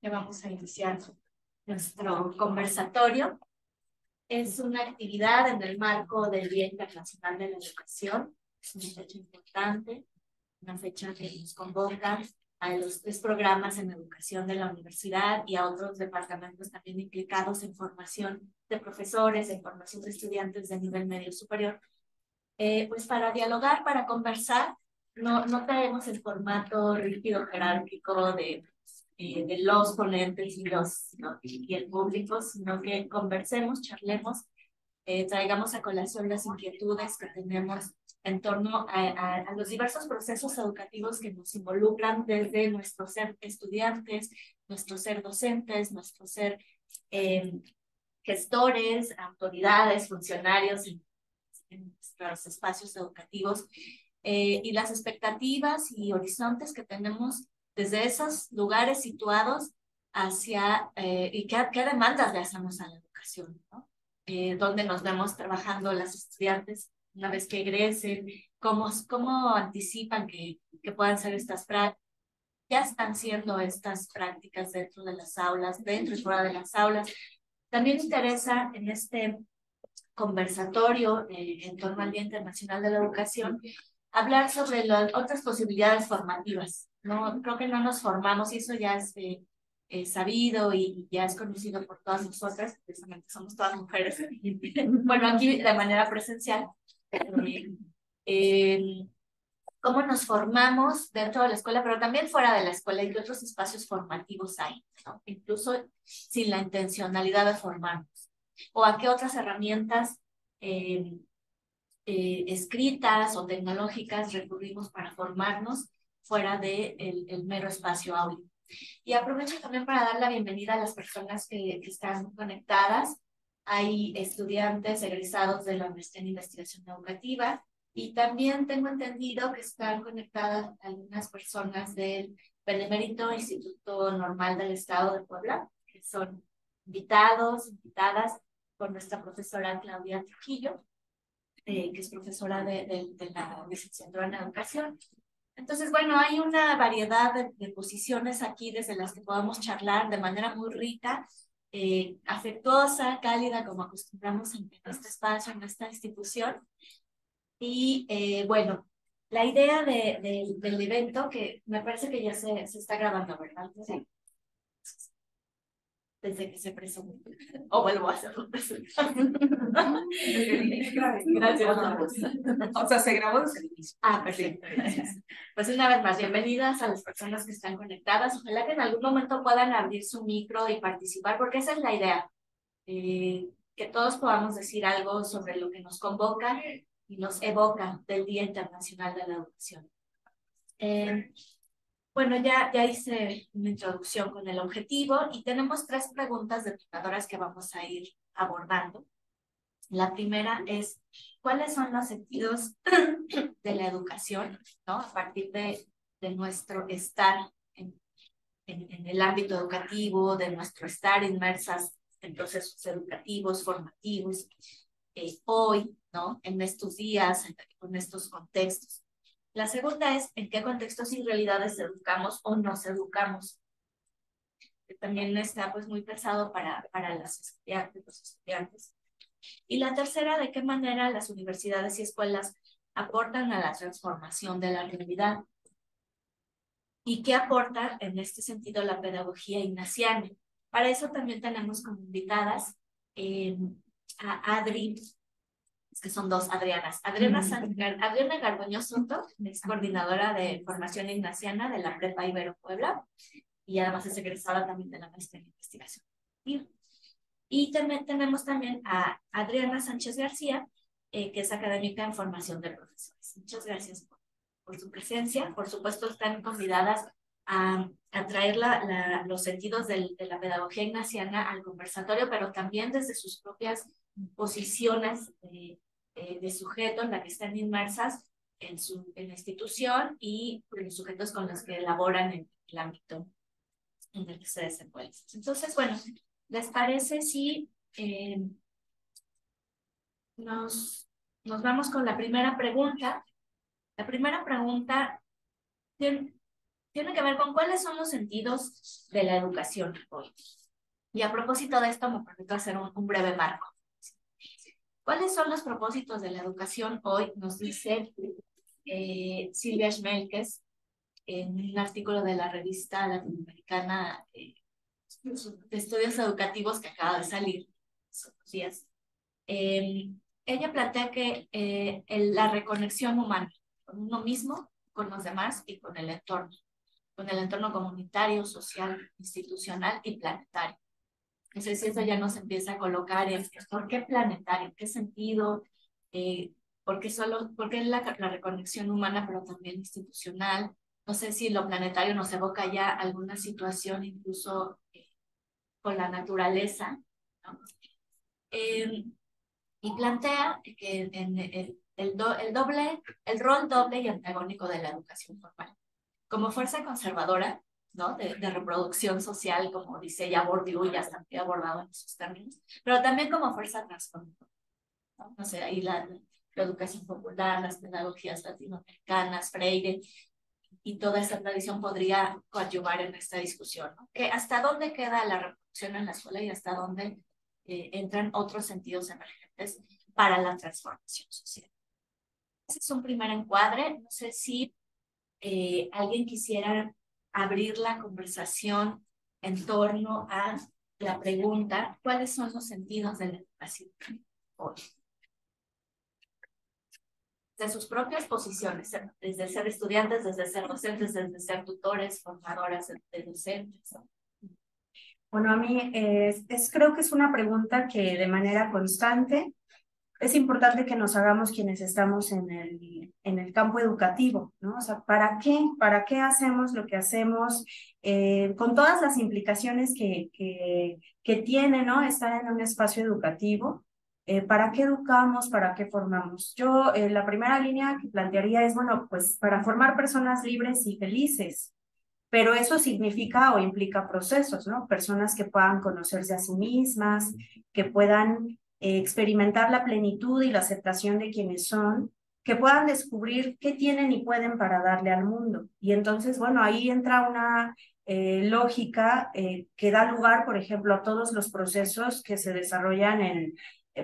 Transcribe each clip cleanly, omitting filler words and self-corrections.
Ya vamos a iniciar nuestro conversatorio. Es una actividad en el marco del Día Internacional de la Educación. Es una fecha importante, una fecha que nos convoca a los 3 programas en educación de la universidad y a otros departamentos también implicados en formación de profesores, en formación de estudiantes de nivel medio superior. Pues para dialogar, para conversar, no traemos el formato rígido jerárquico de los ponentes y el público, sino que conversemos, charlemos, traigamos a colación las inquietudes que tenemos en torno a los diversos procesos educativos que nos involucran desde nuestro ser estudiantes, nuestro ser docentes, nuestro ser eh, gestores, autoridades, funcionarios en nuestros espacios educativos, y las expectativas y horizontes que tenemos desde esos lugares situados hacia, y qué demandas le hacemos a la educación, ¿no? Dónde nos vemos trabajando las estudiantes una vez que egresen, cómo anticipan que puedan ser estas prácticas, ya están siendo estas prácticas dentro de las aulas, dentro y fuera de las aulas. También interesa en este conversatorio en torno al Día Internacional de la Educación, hablar sobre las otras posibilidades formativas. No, creo que no nos formamos y eso ya es sabido y ya es conocido por todas nosotras, precisamente somos todas mujeres. Bueno, aquí de manera presencial. Eh, eh, cómo nos formamos dentro de la escuela, pero también fuera de la escuela y qué otros espacios formativos hay, ¿no? Incluso sin la intencionalidad de formarnos. O a qué otras herramientas eh, escritas o tecnológicas recurrimos para formarnos fuera de el mero espacio audio. Y aprovecho también para dar la bienvenida a las personas que están conectadas. Hay estudiantes egresados de la Maestría en Investigación Educativa y también tengo entendido que están conectadas algunas personas del Benemérito Instituto Normal del Estado de Puebla, que son invitados, invitadas por nuestra profesora Claudia Trujillo, que es profesora de la licenciatura en Educación. Entonces, bueno, hay una variedad de posiciones aquí desde las que podemos charlar de manera muy rica, afectuosa, cálida, como acostumbramos en este espacio, en esta institución. Y bueno, la idea del evento, que me parece que ya se está grabando, ¿verdad? Sí. Desde que se presentó. O vuelvo a hacerlo. Gracias. O sea, se grabó desde el inicio. Ah, perfecto, gracias. Pues una vez más, bienvenidas a las personas que están conectadas. Ojalá que en algún momento puedan abrir su micro y participar, porque esa es la idea. Que todos podamos decir algo sobre lo que nos convoca y nos evoca del Día Internacional de la Educación. Bueno, ya hice una introducción con el objetivo y tenemos 3 preguntas detonadoras que vamos a ir abordando. La primera es, ¿cuáles son los sentidos de la educación, ¿no? A partir de nuestro estar en el ámbito educativo, de nuestro estar inmersas en procesos educativos, formativos, hoy, ¿no? En estos días, en estos contextos. La segunda es, ¿en qué contextos y realidades educamos o nos educamos? Que también está pues muy pesado para las estudiantes, los estudiantes. Y la tercera, ¿de qué manera las universidades y escuelas aportan a la transformación de la realidad? ¿Y qué aporta en este sentido la pedagogía ignaciana? Para eso también tenemos como invitadas a Adri, es que son 2 Adrianas. Adriana Garduño Soto, es coordinadora de formación ignaciana de la Prepa Ibero Puebla y además es egresada también de la maestría en investigación. Y tenemos también a Adriana Sánchez García, que es académica en formación de profesores. Muchas gracias por su presencia. Por supuesto, están convidadas a traer los sentidos de la pedagogía ignaciana al conversatorio, pero también desde sus propias posiciones de sujeto en la que están inmersas en la institución y los sujetos con los que elaboran en el ámbito en el que se desenvuelven. Entonces, bueno, ¿les parece si nos vamos con la primera pregunta? La primera pregunta tiene que ver con cuáles son los sentidos de la educación hoy. Y a propósito de esto, me permito hacer un breve marco. ¿Cuáles son los propósitos de la educación hoy? Nos dice Silvia Schmelkes en un artículo de la revista latinoamericana de estudios educativos que acaba de salir hace unos días. Ella plantea que la reconexión humana con uno mismo, con los demás y con el entorno comunitario, social, institucional y planetario. Entonces, eso ya nos empieza a colocar en ¿por qué planetario? ¿Qué sentido? ¿Por qué la reconexión humana, pero también institucional? No sé si lo planetario nos evoca ya alguna situación incluso con la naturaleza, ¿no? Y plantea que el rol doble y antagónico de la educación formal. Como fuerza conservadora, ¿no? De reproducción social, como dice ya Bourdieu, ya está abordado en esos términos, pero también como fuerza transformadora, ¿no? No sé, ahí la educación popular, las pedagogías latinoamericanas, Freire, y toda esta tradición podría coadyuvar en esta discusión, ¿no? Que hasta dónde queda la reproducción en la escuela y hasta dónde entran otros sentidos emergentes para la transformación social. Ese es un primer encuadre. No sé si alguien quisiera abrir la conversación en torno a la pregunta, ¿cuáles son los sentidos de la educación hoy? De sus propias posiciones, desde ser estudiantes, desde ser docentes, desde ser tutores, formadoras de docentes, ¿no? Bueno, a mí creo que es una pregunta que de manera constante es importante que nos hagamos quienes estamos en el campo educativo, ¿no? O sea, ¿para qué? ¿Para qué hacemos lo que hacemos? Con todas las implicaciones que tiene, ¿no? Estar en un espacio educativo. ¿Para qué educamos? ¿Para qué formamos? Yo, la primera línea que plantearía es, bueno, pues para formar personas libres y felices. Pero eso significa o implica procesos, ¿no? Personas que puedan conocerse a sí mismas, que puedan experimentar la plenitud y la aceptación de quienes son, que puedan descubrir qué tienen y pueden para darle al mundo. Y entonces, bueno, ahí entra una lógica que da lugar, por ejemplo, a todos los procesos que se desarrollan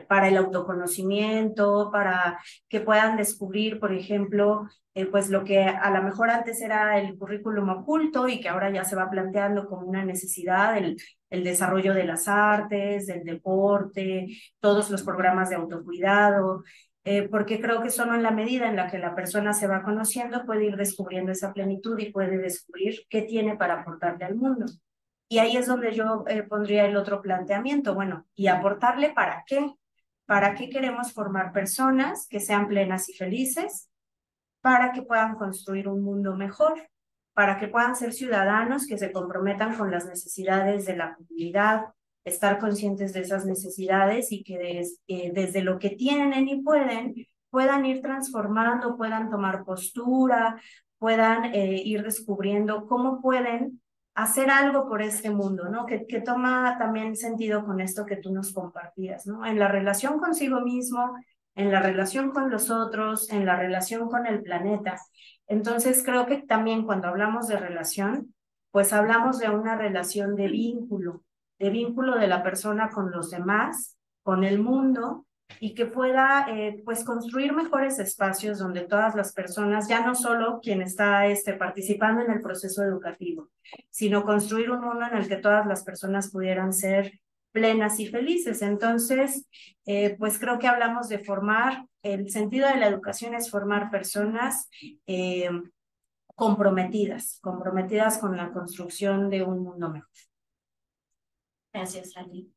para el autoconocimiento, para que puedan descubrir, por ejemplo, pues lo que a lo mejor antes era el currículum oculto y que ahora ya se va planteando como una necesidad, el desarrollo de las artes, del deporte, todos los programas de autocuidado, porque creo que solo en la medida en la que la persona se va conociendo puede ir descubriendo esa plenitud y puede descubrir qué tiene para aportarle al mundo. Y ahí es donde yo pondría el otro planteamiento, bueno, ¿y aportarle para qué? ¿Para qué queremos formar personas que sean plenas y felices? Para que puedan construir un mundo mejor, para que puedan ser ciudadanos que se comprometan con las necesidades de la comunidad, estar conscientes de esas necesidades y que desde lo que tienen y puedan ir transformando, puedan tomar postura, puedan ir descubriendo cómo pueden hacer algo por este mundo, ¿no? Que toma también sentido con esto que tú nos compartías, ¿no? En la relación consigo mismo, en la relación con los otros, en la relación con el planeta. Entonces creo que también cuando hablamos de relación, pues hablamos de una relación de vínculo de la persona con los demás, con el mundo, y que pueda pues construir mejores espacios donde todas las personas, ya no solo quien está participando en el proceso educativo, sino construir un mundo en el que todas las personas pudieran ser plenas y felices. Entonces, pues creo que hablamos de formar, el sentido de la educación es formar personas comprometidas con la construcción de un mundo mejor. Gracias, Lali.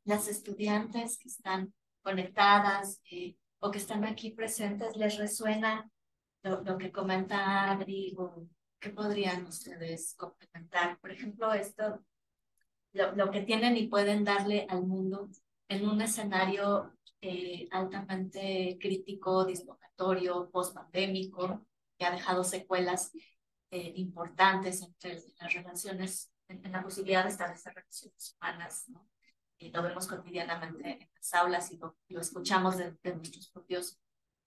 Las estudiantes que están conectadas o que están aquí presentes, ¿les resuena lo que comenta Adri? ¿O qué podrían ustedes complementar? Por ejemplo, lo que tienen y pueden darle al mundo en un escenario altamente crítico, dislocatorio, post-pandémico, que ha dejado secuelas importantes entre las relaciones, en la posibilidad de establecer relaciones humanas, ¿no? Y lo vemos cotidianamente en las aulas y lo escuchamos de nuestros propios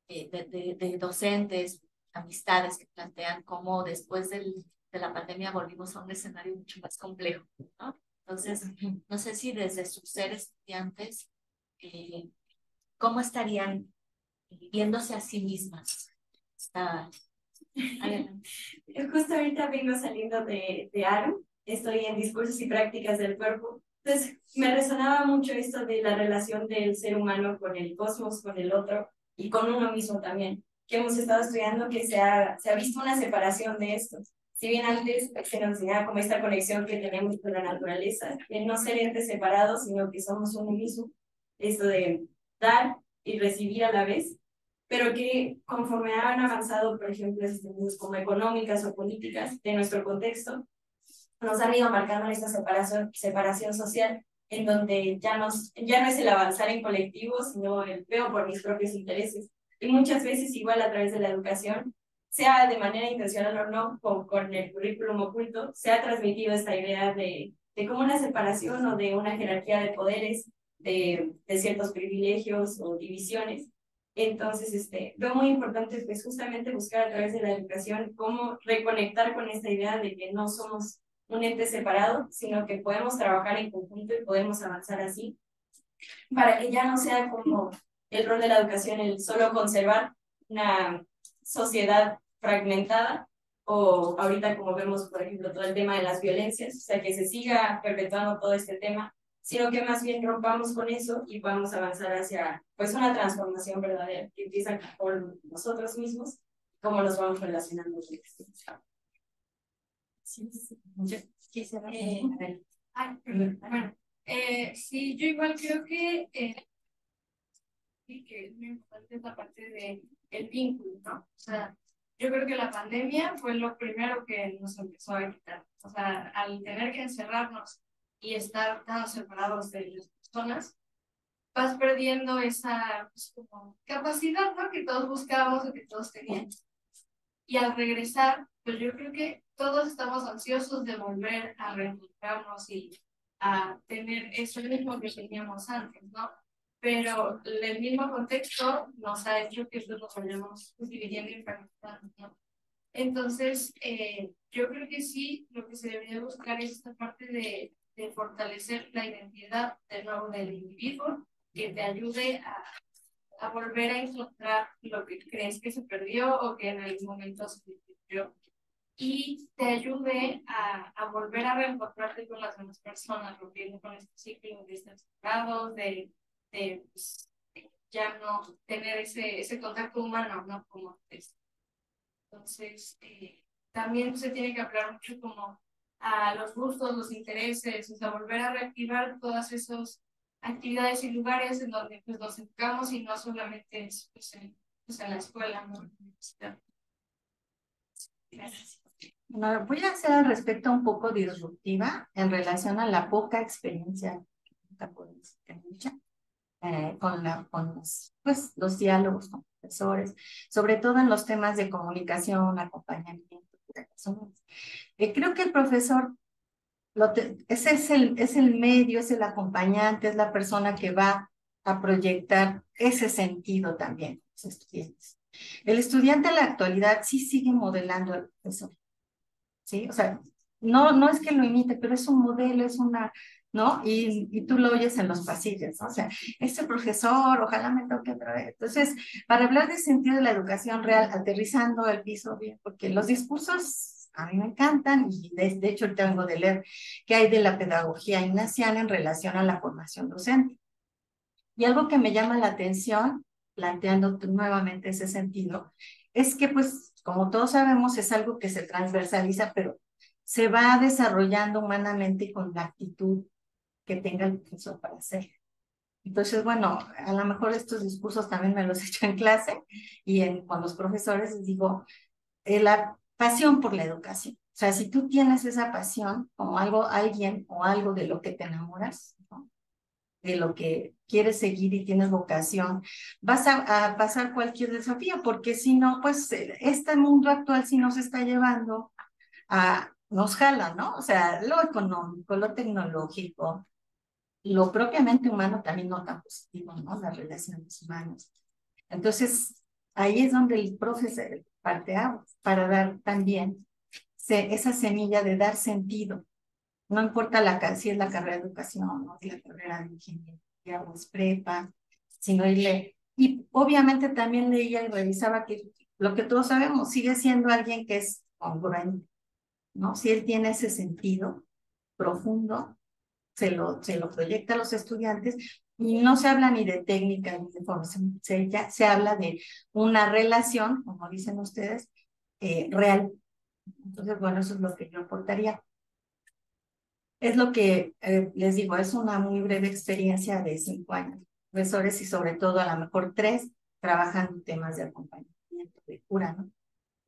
de docentes, amistades que plantean cómo después de la pandemia volvimos a un escenario mucho más complejo, ¿no? Entonces, no sé si desde sus ser estudiantes, ¿cómo estarían viéndose a sí mismas? Está... Justo ahorita vengo saliendo de ARU, estoy en discursos y prácticas del cuerpo. Entonces, me resonaba mucho esto de la relación del ser humano con el cosmos, con el otro y con uno mismo también, que hemos estado estudiando que se ha visto una separación de esto. Si bien antes se nos enseñaba como esta conexión que tenemos con la naturaleza, de no ser entes separados, sino que somos uno mismo, esto de dar y recibir a la vez, pero que conforme han avanzado, por ejemplo, instituciones como económicas o políticas de nuestro contexto, nos han ido marcando esta separación social, en donde ya no es el avanzar en colectivo, sino el veo por mis propios intereses. Y muchas veces, igual a través de la educación, sea de manera intencional o no, con el currículum oculto, se ha transmitido esta idea de como una separación o de una jerarquía de poderes, de ciertos privilegios o divisiones. Entonces, veo muy importante pues justamente buscar a través de la educación cómo reconectar con esta idea de que no somos un ente separado, sino que podemos trabajar en conjunto y podemos avanzar así, para que ya no sea como el rol de la educación el solo conservar una sociedad fragmentada, o ahorita como vemos, por ejemplo, todo el tema de las violencias, o sea, que se siga perpetuando todo este tema, sino que más bien rompamos con eso y vamos a avanzar hacia pues una transformación verdadera que empieza por nosotros mismos, cómo nos vamos relacionando con esto. Sí, sí. Yo quisiera... Bueno, sí, yo igual creo sí, que es muy importante esta parte de el vínculo, ¿no? O sea, yo creo que la pandemia fue lo primero que nos empezó a quitar. O sea, al tener que encerrarnos y estar tan separados de las personas, vas perdiendo esa pues, como capacidad, ¿no? Que todos buscábamos o que todos teníamos. Y al regresar, pues yo creo que todos estamos ansiosos de volver a reencontrarnos y a tener eso mismo que teníamos antes, ¿no? Pero el mismo contexto nos ha hecho que pues, nos vayamos dividiendo y fragmentando, ¿no? Entonces, yo creo que sí, lo que se debería buscar es esta parte de fortalecer la identidad de nuevo del individuo, que te ayude a volver a encontrar lo que crees que se perdió o que en algún momento se perdió y te ayude a volver a reencontrarte con las demás personas, rompiendo con este ciclo de estar separados, de pues, ya no tener ese contacto humano, ¿no? Como antes. Entonces, también se tiene que hablar mucho como a los gustos, los intereses, o sea, volver a reactivar todas esas actividades y lugares en donde pues, nos enfocamos y no solamente es pues, en la escuela, ¿no? Gracias. Bueno, voy a ser al respecto un poco disruptiva en relación a la poca experiencia que mucha, con pues, los diálogos con profesores, sobre todo en los temas de comunicación, acompañamiento de personas. Creo que el profesor ese es el medio, es el acompañante, es la persona que va a proyectar ese sentido también a los estudiantes. El estudiante en la actualidad sí sigue modelando al profesor, ¿sí? O sea, no es que lo imite, pero es un modelo, es una, ¿no? Y tú lo oyes en los pasillos, ¿no? O sea, este profesor, ojalá me toque otra vez. Entonces, para hablar del sentido de la educación real, aterrizando el piso bien, porque los discursos a mí me encantan, y de hecho ahorita vengo de leer qué hay de la pedagogía ignaciana en relación a la formación docente. Y algo que me llama la atención, planteando nuevamente ese sentido, es que pues, como todos sabemos, es algo que se transversaliza, pero se va desarrollando humanamente con la actitud que tenga el profesor para hacer. Entonces, bueno, a lo mejor estos discursos también me los he hecho en clase y con los profesores les digo, la pasión por la educación. O sea, si tú tienes esa pasión como alguien o algo de lo que te enamoras, ¿no? De lo que quieres seguir y tienes vocación, vas a pasar cualquier desafío, porque si no, pues este mundo actual sí nos está llevando nos jala, ¿no? O sea, lo económico, lo tecnológico, lo propiamente humano también no tan positivo, ¿no? Las relaciones humanas. Entonces, ahí es donde el parteaguas para dar también esa semilla de dar sentido. No importa si es la carrera de educación, o es la carrera de ingeniería o es prepa, sino irle. Y obviamente también leía y revisaba que lo que todos sabemos, sigue siendo alguien que es congruente, ¿no? Si él tiene ese sentido profundo, se lo proyecta a los estudiantes y no se habla ni de técnica ni de formación, se habla de una relación, como dicen ustedes, real. Entonces, bueno, eso es lo que yo aportaría. Es lo que les digo, es una muy breve experiencia de 5 años. Profesores y sobre todo a lo mejor 3 trabajando en temas de acompañamiento, de cura, ¿no?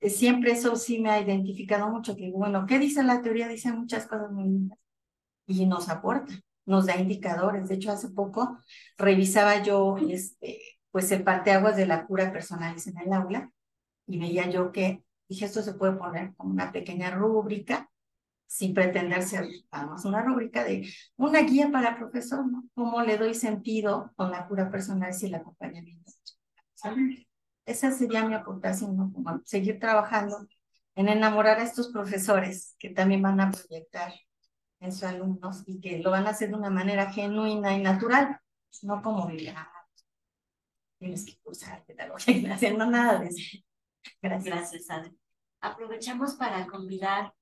Siempre eso sí me ha identificado mucho, que bueno, ¿qué dice la teoría? Dice muchas cosas muy lindas y nos aporta, nos da indicadores. De hecho, hace poco revisaba yo pues el parteaguas de la cura personaliza en el aula y veía yo que, dije, esto se puede poner como una pequeña rúbrica sin pretender ser, vamos, una rúbrica de una guía para el profesor, ¿no? ¿Cómo le doy sentido con la cura personal y el acompañamiento? ¿Saben? Esa sería mi aportación, ¿no? Como seguir trabajando en enamorar a estos profesores que también van a proyectar en sus alumnos y que lo van a hacer de una manera genuina y natural, no como tienes que cursar pedagogía, haciendo nada de eso. Gracias. Gracias, Adri. Aprovechamos para convidar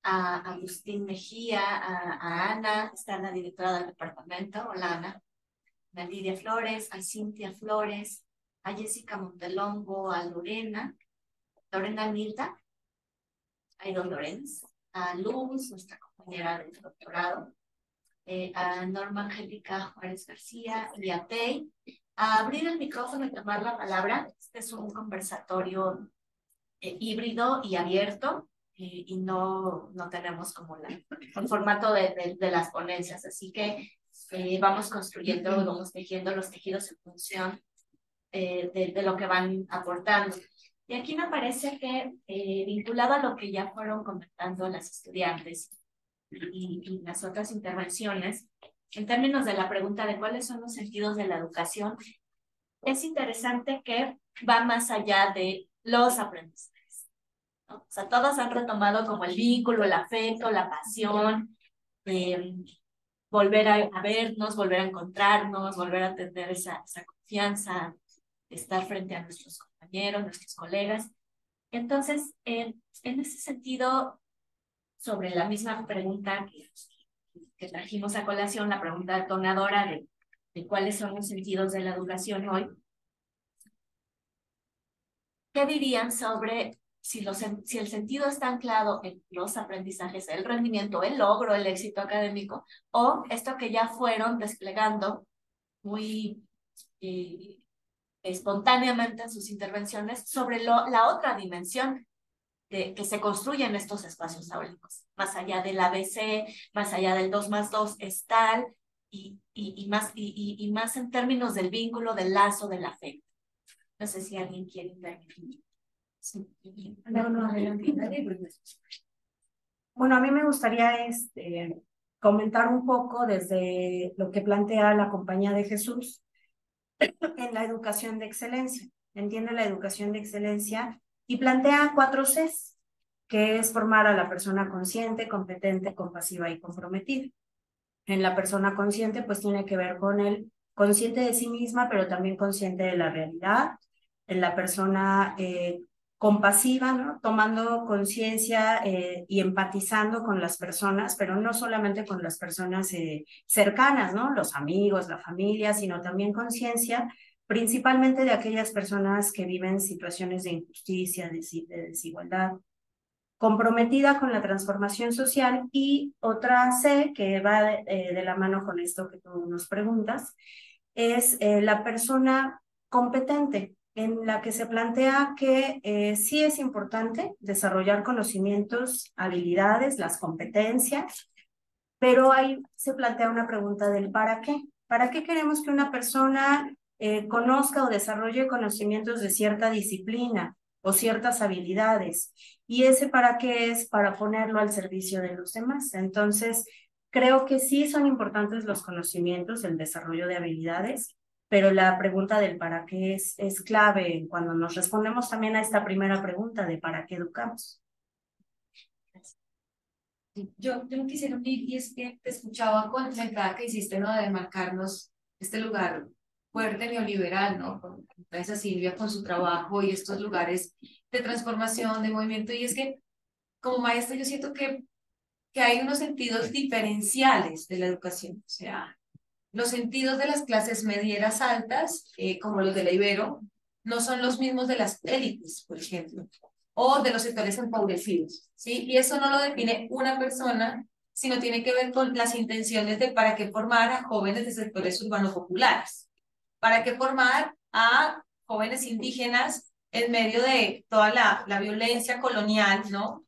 a Agustín Mejía, a Ana, está la directora del departamento, hola Ana, a Lidia Flores, a Cintia Flores, a Jessica Montelongo, a Lorena Nilda, a Don Lorenz, a Luz, nuestra compañera del doctorado, a Norma Angélica Juárez García y a Tei, a abrir el micrófono y tomar la palabra. Este es un conversatorio híbrido y abierto, y no tenemos como el formato de las ponencias, así que vamos construyendo, vamos tejiendo los tejidos en función de lo que van aportando. Y aquí me parece que vinculado a lo que ya fueron comentando las estudiantes y las otras intervenciones, en términos de la pregunta de cuáles son los sentidos de la educación, es interesante que va más allá de los aprendizajes, ¿no? O sea, todos han retomado como el vínculo, el afecto, la pasión, volver a vernos, volver a encontrarnos, volver a tener esa confianza, estar frente a nuestros compañeros, nuestros colegas. Entonces, en ese sentido, sobre la misma pregunta que trajimos a colación, la pregunta detonadora de cuáles son los sentidos de la educación hoy, ¿qué dirían sobre si el sentido está anclado en los aprendizajes, el rendimiento, el logro, el éxito académico, o esto que ya fueron desplegando muy espontáneamente en sus intervenciones sobre la otra dimensión que se construye en estos espacios áulicos, más allá del ABC, más allá del 2+2 es tal, y más en términos del vínculo, del lazo, del afecto. No sé si alguien quiere intervenir. Sí. No, adelante. Bueno, a mí me gustaría comentar un poco desde lo que plantea la Compañía de Jesús en la educación de excelencia. Entiende la educación de excelencia y plantea 4 Cs, que es formar a la persona consciente, competente, compasiva y comprometida. En la persona consciente, pues tiene que ver con el consciente de sí misma, pero también consciente de la realidad. En la persona compasiva, ¿no? Tomando conciencia y empatizando con las personas, pero no solamente con las personas cercanas, ¿no? Los amigos, la familia, sino también conciencia principalmente de aquellas personas que viven situaciones de injusticia, de desigualdad, comprometida con la transformación social. Y otra C, que va de la mano con esto que tú nos preguntas, es la persona competente, en la que se plantea que sí es importante desarrollar conocimientos, habilidades, las competencias, pero ahí se plantea una pregunta del ¿para qué? ¿Para qué queremos que una persona conozca o desarrolle conocimientos de cierta disciplina o ciertas habilidades? Y ese ¿para qué? Es para ponerlo al servicio de los demás. Entonces, creo que sí son importantes los conocimientos, el desarrollo de habilidades, pero la pregunta del para qué es clave cuando nos respondemos también a esta primera pregunta de para qué educamos. Yo quisiera unir, y es que te escuchaba con la entrada que hiciste, ¿no? De marcarnos este lugar fuerte neoliberal, ¿no? Con esa Silvia con su trabajo y estos lugares de transformación, de movimiento. Y es que como maestra yo siento que hay unos sentidos diferenciales de la educación. O sea, los sentidos de las clases medieras altas, como los de la Ibero, no son los mismos de las élites, por ejemplo, o de los sectores empobrecidos, ¿sí? Y eso no lo define una persona, sino tiene que ver con las intenciones de para qué formar a jóvenes de sectores urbanos populares, para qué formar a jóvenes indígenas en medio de toda la violencia colonial, ¿no?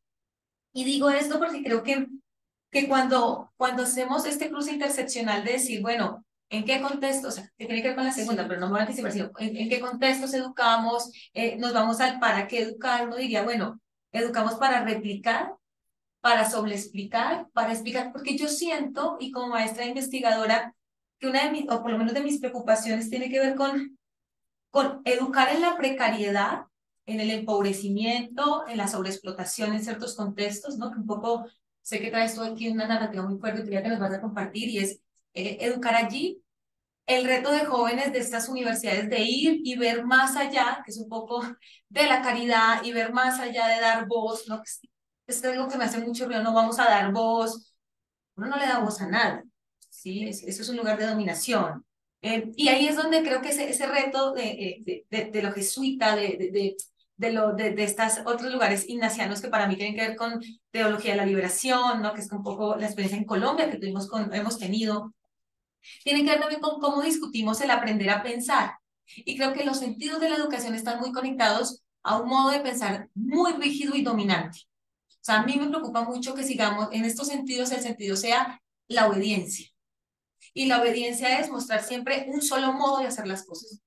Y digo esto porque creo que cuando hacemos este cruce interseccional de decir, bueno, ¿en qué contexto? O sea, que tiene que ver con la segunda, pero no me voy a anticipar, sino en qué contextos educamos, nos vamos al para qué educar, uno diría, bueno, educamos para replicar, para sobreexplicar, para explicar, porque yo siento, y como maestra investigadora, que una de mis, o por lo menos de mis preocupaciones tiene que ver con educar en la precariedad, en el empobrecimiento, en la sobreexplotación en ciertos contextos, ¿no? Que un poco, sé que traes tú aquí una narrativa muy fuerte que nos vas a compartir, y es educar allí. El reto de jóvenes de estas universidades de ir y ver más allá, que es un poco de la caridad, y ver más allá de dar voz, ¿no? Es algo que me hace mucho ruido, no vamos a dar voz, uno no le da voz a nada, ¿sí? Eso es un lugar de dominación. Y ahí es donde creo que ese reto de lo jesuita, de estos otros lugares ignacianos que para mí tienen que ver con teología de la liberación, ¿no? Que es un poco la experiencia en Colombia que hemos tenido, tiene que ver también con cómo discutimos el aprender a pensar. Y creo que los sentidos de la educación están muy conectados a un modo de pensar muy rígido y dominante. O sea, a mí me preocupa mucho que sigamos en estos sentidos, el sentido sea la obediencia. Y la obediencia es mostrar siempre un solo modo de hacer las cosas.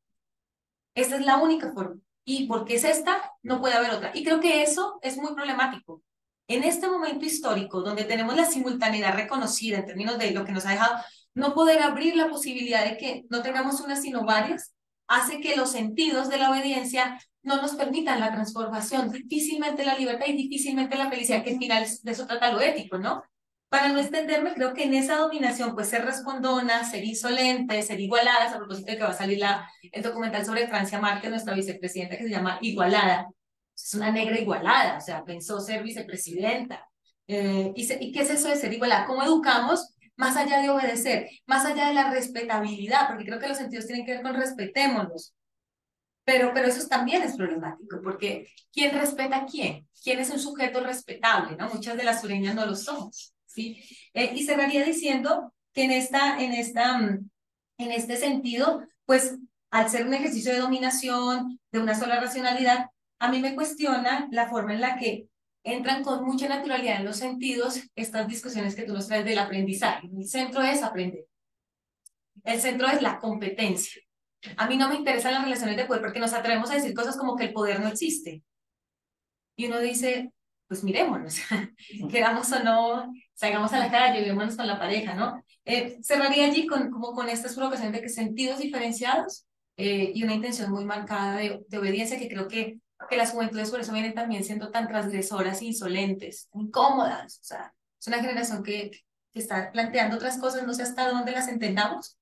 Esta es la única forma. Y porque es esta, no puede haber otra. Y creo que eso es muy problemático. En este momento histórico, donde tenemos la simultaneidad reconocida en términos de lo que nos ha dejado, no poder abrir la posibilidad de que no tengamos unas sino varias, hace que los sentidos de la obediencia no nos permitan la transformación, difícilmente la libertad y difícilmente la felicidad, que al final de eso trata lo ético, ¿no? Para no extenderme, creo que en esa dominación, pues ser respondona, ser insolente, ser igualadas, a propósito de que va a salir el documental sobre Francia Márquez, nuestra vicepresidenta, que se llama Igualada. Es una negra igualada, o sea, pensó ser vicepresidenta. ¿Y qué es eso de ser igualada? ¿Cómo educamos más allá de obedecer, más allá de la respetabilidad? Porque creo que los sentidos tienen que ver con respetémonos. Pero eso también es problemático, porque ¿quién respeta a quién? ¿Quién es un sujeto respetable? ¿No? Muchas de las sureñas no lo somos, ¿sí? Y cerraría diciendo que en este sentido, pues al ser un ejercicio de dominación, de una sola racionalidad, a mí me cuestiona la forma en la que entran con mucha naturalidad en los sentidos estas discusiones que tú nos traes del aprendizaje. El centro es aprender. El centro es la competencia. A mí no me interesan las relaciones de poder porque nos atrevemos a decir cosas como que el poder no existe. Y uno dice, pues mirémonos, queramos o no, salgamos a la calle, vivémonos con la pareja, ¿no? Cerraría allí como con estas provocaciones de que sentidos diferenciados y una intención muy marcada de obediencia, que creo que las juventudes por eso vienen también siendo tan transgresoras, insolentes, incómodas. O sea, es una generación que está planteando otras cosas, no sé hasta dónde las entendamos,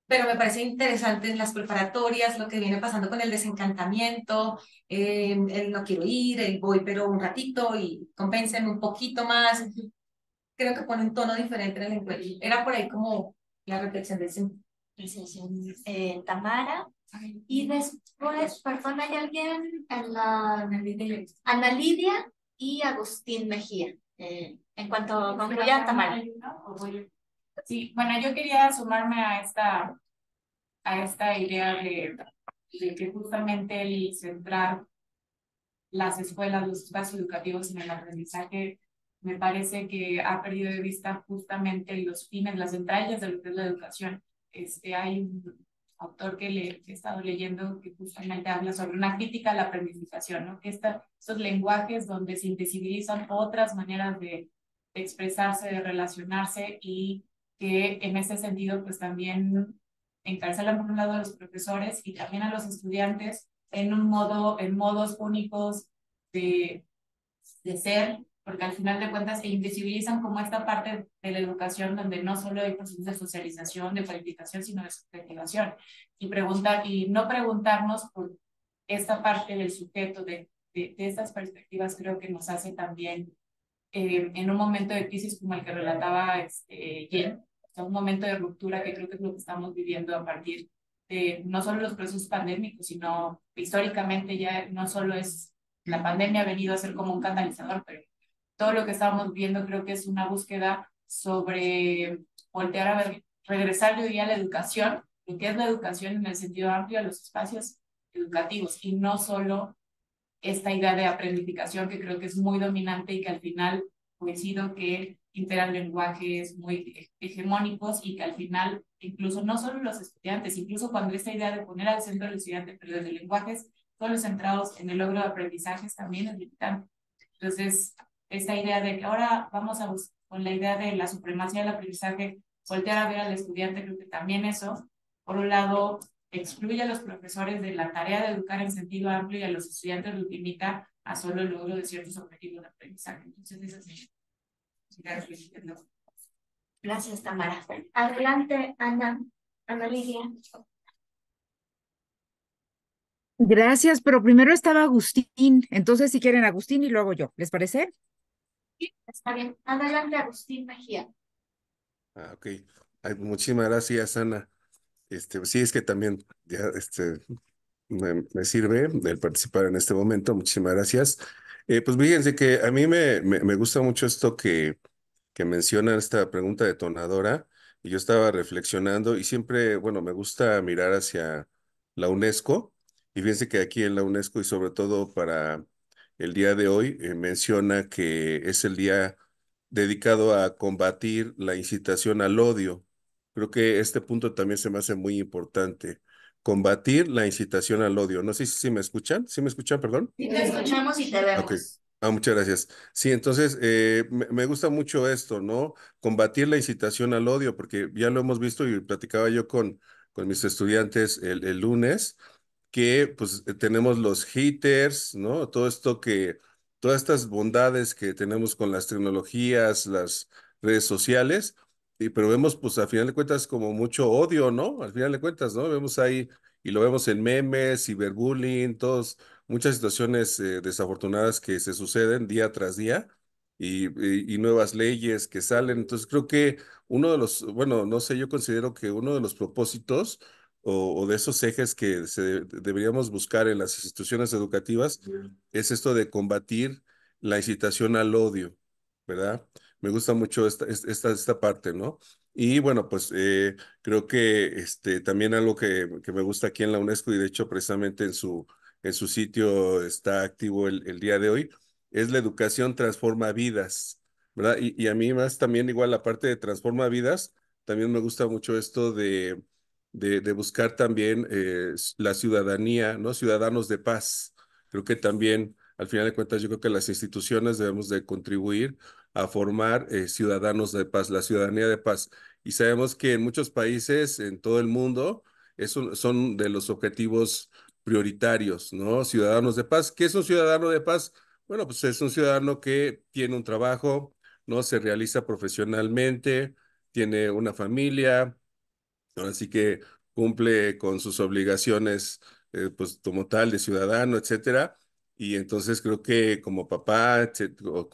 pero me parece interesante en las preparatorias, lo que viene pasando con el desencantamiento, el no quiero ir, el voy pero un ratito y convéncenme un poquito más. Creo que pone un tono diferente en el encuentro. Era por ahí como la reflexión de ese. Tamara. Y después, perdón, hay alguien en la Ana Lidia y Agustín Mejía. En cuanto concluya, Tamara. Sí, bueno, yo quería sumarme a esta idea de que justamente el centrar las escuelas, los espacios educativos en el aprendizaje, me parece que ha perdido de vista justamente los fines, las entrañas de lo que es la educación. Hay un autor que he estado leyendo que justamente habla sobre una crítica a la aprendización, ¿no? Que estos lenguajes donde se invisibilizan otras maneras de expresarse, de relacionarse, y que en ese sentido pues también encarcelan por un lado a los profesores y también a los estudiantes en en modos únicos de ser, porque al final de cuentas se invisibilizan como esta parte de la educación donde no solo hay procesos de socialización, de cualificación, sino de subjetivación. Y no preguntarnos por esta parte del sujeto, de estas perspectivas, creo que nos hace también, en un momento de crisis como el que relataba Jen, o sea, un momento de ruptura que creo que es lo que estamos viviendo a partir de no solo los procesos pandémicos, sino históricamente ya no solo es la pandemia ha venido a ser como un catalizador, pero todo lo que estamos viendo creo que es una búsqueda sobre voltear a ver, regresar, yo diría, a la educación, lo que es la educación en el sentido amplio a los espacios educativos y no solo esta idea de aprendificación que creo que es muy dominante y que al final coincido que integran lenguajes muy hegemónicos y que al final incluso no solo los estudiantes, incluso cuando esta idea de poner al centro al estudiante, pero desde lenguajes solo centrados en el logro de aprendizajes también es limitante. Entonces, esta idea de que ahora vamos a buscar, con la idea de la supremacía del aprendizaje, voltear a ver al estudiante, creo que también eso, por un lado, excluye a los profesores de la tarea de educar en sentido amplio y a los estudiantes los limita a solo el logro de ciertos objetivos de aprendizaje. Entonces, esa es mi reflexión. Gracias, Tamara. Adelante, Ana Lidia. Gracias, pero primero estaba Agustín, entonces si quieren Agustín y luego yo, ¿les parece? Sí, está bien. Adelante, Agustín Mejía. Ok. Ay, muchísimas gracias, Ana. Sí, es que también ya me sirve el participar en este momento. Muchísimas gracias. Pues fíjense que a mí me gusta mucho esto que menciona esta pregunta detonadora, y yo estaba reflexionando y siempre, bueno, me gusta mirar hacia la UNESCO, y fíjense que aquí en la UNESCO y sobre todo para el día de hoy menciona que es el día dedicado a combatir la incitación al odio. Creo que este punto también se me hace muy importante. Combatir la incitación al odio. No sé si me escuchan. ¿Sí me escuchan, perdón? Sí, te escuchamos y te Ok. vemos. Muchas gracias. Sí, entonces me gusta mucho esto, ¿no? Combatir la incitación al odio, porque ya lo hemos visto y platicaba yo con mis estudiantes el lunes, que pues tenemos los haters, ¿no? Todas estas bondades que tenemos con las tecnologías, las redes sociales, pero vemos pues al final de cuentas como mucho odio, ¿no? Al final de cuentas, ¿no? Vemos ahí y lo vemos en memes, ciberbullying, muchas situaciones desafortunadas que se suceden día tras día y nuevas leyes que salen. Entonces creo que bueno, no sé, yo considero que uno de los propósitos o de esos ejes que deberíamos buscar en las instituciones educativas es esto de combatir la incitación al odio, ¿verdad? Me gusta mucho esta parte, ¿no? Y bueno, pues creo que también algo que me gusta aquí en la UNESCO, y de hecho precisamente en su sitio está activo el día de hoy, es la educación transforma vidas, ¿verdad? Y a mí más también igual la parte de transforma vidas, también me gusta mucho esto de buscar también la ciudadanía, ¿no? Ciudadanos de paz. Creo que también, al final de cuentas, yo creo que las instituciones debemos de contribuir a formar ciudadanos de paz, la ciudadanía de paz. Y sabemos que en muchos países, en todo el mundo, son de los objetivos prioritarios, ¿no? Ciudadanos de paz. ¿Qué es un ciudadano de paz? Bueno, pues es un ciudadano que tiene un trabajo, ¿no? Se realiza profesionalmente, tiene una familia, así que cumple con sus obligaciones, pues como tal de ciudadano, etcétera. Y entonces creo que como papá, o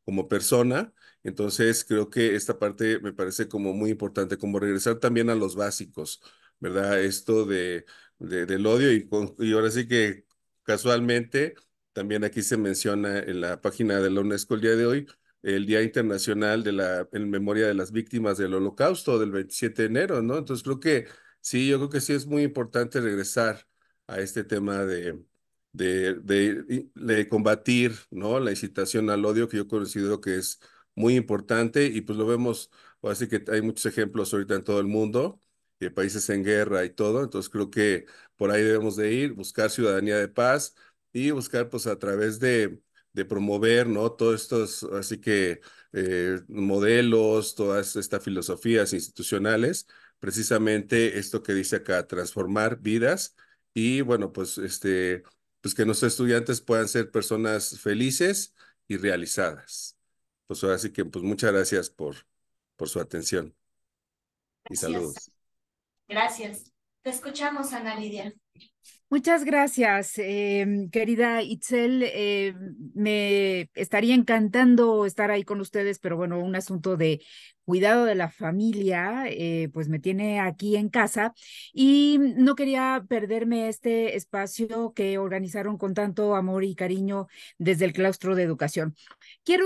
como persona, entonces creo que esta parte me parece como muy importante, como regresar también a los básicos, ¿verdad? Esto del odio y ahora sí que casualmente también aquí se menciona en la página de la UNESCO el día de hoy el Día Internacional en memoria de las víctimas del Holocausto del 27 de enero, ¿no? Entonces creo que sí, yo creo que sí es muy importante regresar a este tema de combatir, ¿no? La incitación al odio, que yo considero que es muy importante y pues lo vemos, así que hay muchos ejemplos ahorita en todo el mundo, de países en guerra y todo, entonces creo que por ahí debemos de ir, buscar ciudadanía de paz y buscar pues a través de promover, ¿no? Todos estos, así que modelos, todas estas filosofías institucionales, precisamente esto que dice acá, transformar vidas y bueno, pues, pues que nuestros estudiantes puedan ser personas felices y realizadas. Pues ahora sí que pues muchas gracias por su atención y Gracias. saludos. Gracias. Te escuchamos, Ana Lidia. Muchas gracias, querida Itzel. Me estaría encantando estar ahí con ustedes, pero bueno, un asunto de cuidado de la familia, pues me tiene aquí en casa y no quería perderme este espacio que organizaron con tanto amor y cariño desde el Claustro de Educación. Quiero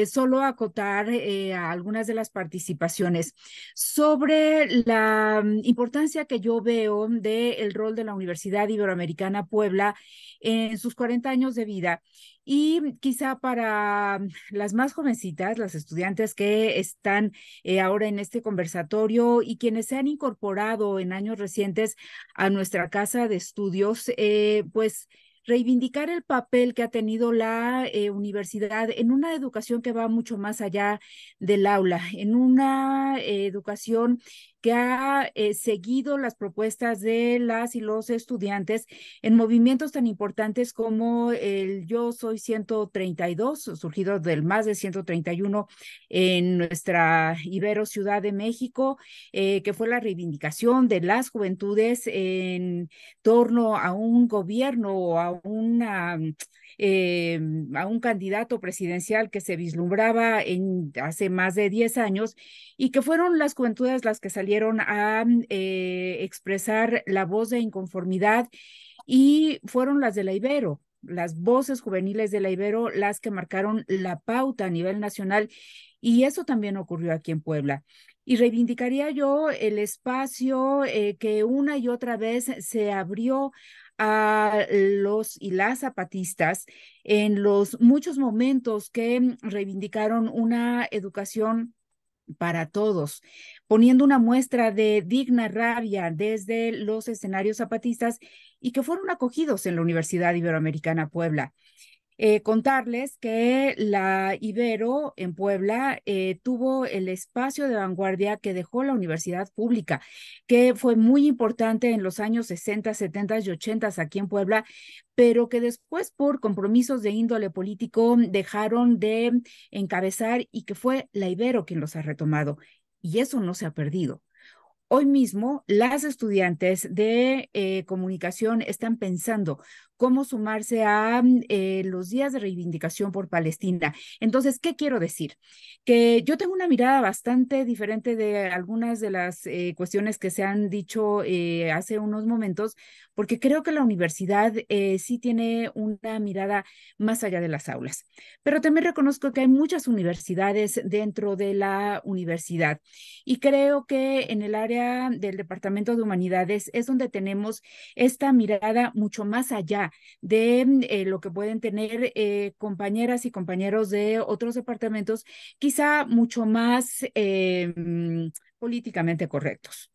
solo acotar a algunas de las participaciones sobre la importancia que yo veo del rol de la Universidad Iberoamericana Puebla en sus 40 años de vida. Y quizá para las más jovencitas, las estudiantes que están ahora en este conversatorio y quienes se han incorporado en años recientes a nuestra casa de estudios, pues reivindicar el papel que ha tenido la universidad en una educación que va mucho más allá del aula, en una educación que ha seguido las propuestas de las y los estudiantes en movimientos tan importantes como el Yo Soy 132, surgido del más de 131 en nuestra Ibero Ciudad de México, que fue la reivindicación de las juventudes en torno a un gobierno o a un candidato presidencial que se vislumbraba hace más de 10 años y que fueron las juventudes las que salieron a expresar la voz de inconformidad y fueron las de la Ibero, las voces juveniles de la Ibero, las que marcaron la pauta a nivel nacional y eso también ocurrió aquí en Puebla. Y reivindicaría yo el espacio que una y otra vez se abrió a los y las zapatistas en los muchos momentos que reivindicaron una educación para todos, poniendo una muestra de digna rabia desde los escenarios zapatistas y que fueron acogidos en la Universidad Iberoamericana Puebla. Contarles que la Ibero en Puebla tuvo el espacio de vanguardia que dejó la universidad pública, que fue muy importante en los años 60, 70 y 80 aquí en Puebla, pero que después por compromisos de índole político dejaron de encabezar y que fue la Ibero quien los ha retomado. Y eso no se ha perdido. Hoy mismo, las estudiantes de comunicación están pensando cómo sumarse a los días de reivindicación por Palestina. Entonces, ¿qué quiero decir? Que yo tengo una mirada bastante diferente de algunas de las cuestiones que se han dicho hace unos momentos, porque creo que la universidad sí tiene una mirada más allá de las aulas. Pero también reconozco que hay muchas universidades dentro de la universidad y creo que en el área del Departamento de Humanidades es donde tenemos esta mirada mucho más allá de lo que pueden tener compañeras y compañeros de otros departamentos, quizá mucho más políticamente correctos.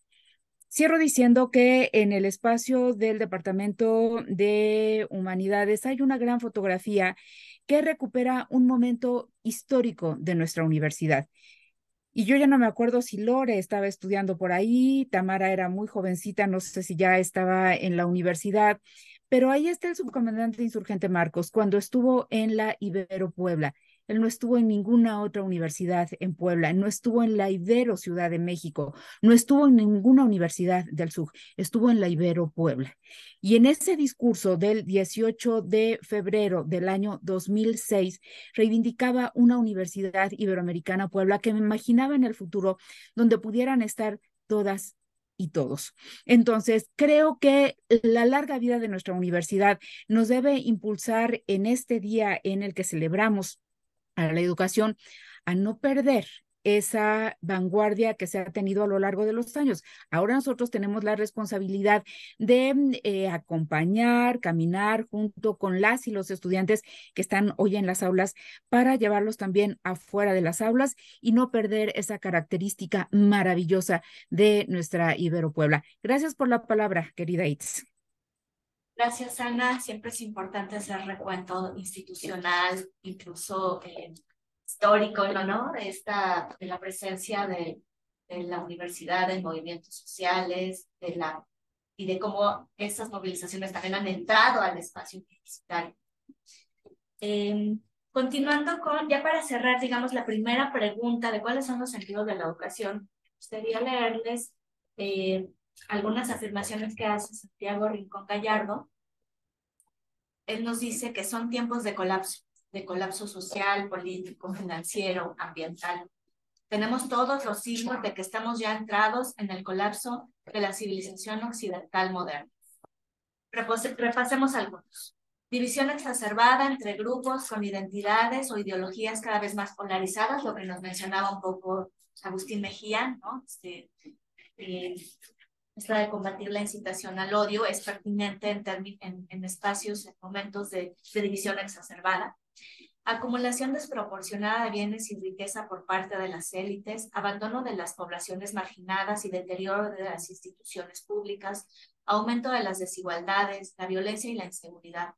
Cierro diciendo que en el espacio del Departamento de Humanidades hay una gran fotografía que recupera un momento histórico de nuestra universidad. Y yo ya no me acuerdo si Lore estaba estudiando por ahí, Tamara era muy jovencita, no sé si ya estaba en la universidad, pero ahí está el subcomandante insurgente Marcos cuando estuvo en la Ibero Puebla. Él no estuvo en ninguna otra universidad en Puebla, no estuvo en la Ibero Ciudad de México, no estuvo en ninguna universidad del sur, estuvo en la Ibero Puebla. Y en ese discurso del 18 de febrero del año 2006, reivindicaba una universidad iberoamericana Puebla que me imaginaba en el futuro donde pudieran estar todas y todos. Entonces, creo que la larga vida de nuestra universidad nos debe impulsar en este día en el que celebramos a la educación a no perder esa vanguardia que se ha tenido a lo largo de los años. Ahora nosotros tenemos la responsabilidad de acompañar, caminar junto con las y los estudiantes que están hoy en las aulas para llevarlos también afuera de las aulas y no perder esa característica maravillosa de nuestra Ibero Puebla. Gracias por la palabra, querida Itz. Gracias, Ana. Siempre es importante hacer recuento institucional, incluso histórico, ¿no? De la presencia de la universidad en movimientos sociales, y de cómo esas movilizaciones también han entrado al espacio universitario. Continuando ya para cerrar, digamos, la primera pregunta de cuáles son los sentidos de la educación, gustaría leerles algunas afirmaciones que hace Santiago Rincón Gallardo. Él nos dice que son tiempos de colapso social, político, financiero, ambiental. Tenemos todos los signos de que estamos ya entrados en el colapso de la civilización occidental moderna. Repasemos algunos. División exacerbada entre grupos con identidades o ideologías cada vez más polarizadas, lo que nos mencionaba un poco Agustín Mejía, ¿no? Esta de combatir la incitación al odio es pertinente en espacios, en momentos de división exacerbada. Acumulación desproporcionada de bienes y riqueza por parte de las élites, abandono de las poblaciones marginadas y deterioro de las instituciones públicas, aumento de las desigualdades, la violencia y la inseguridad.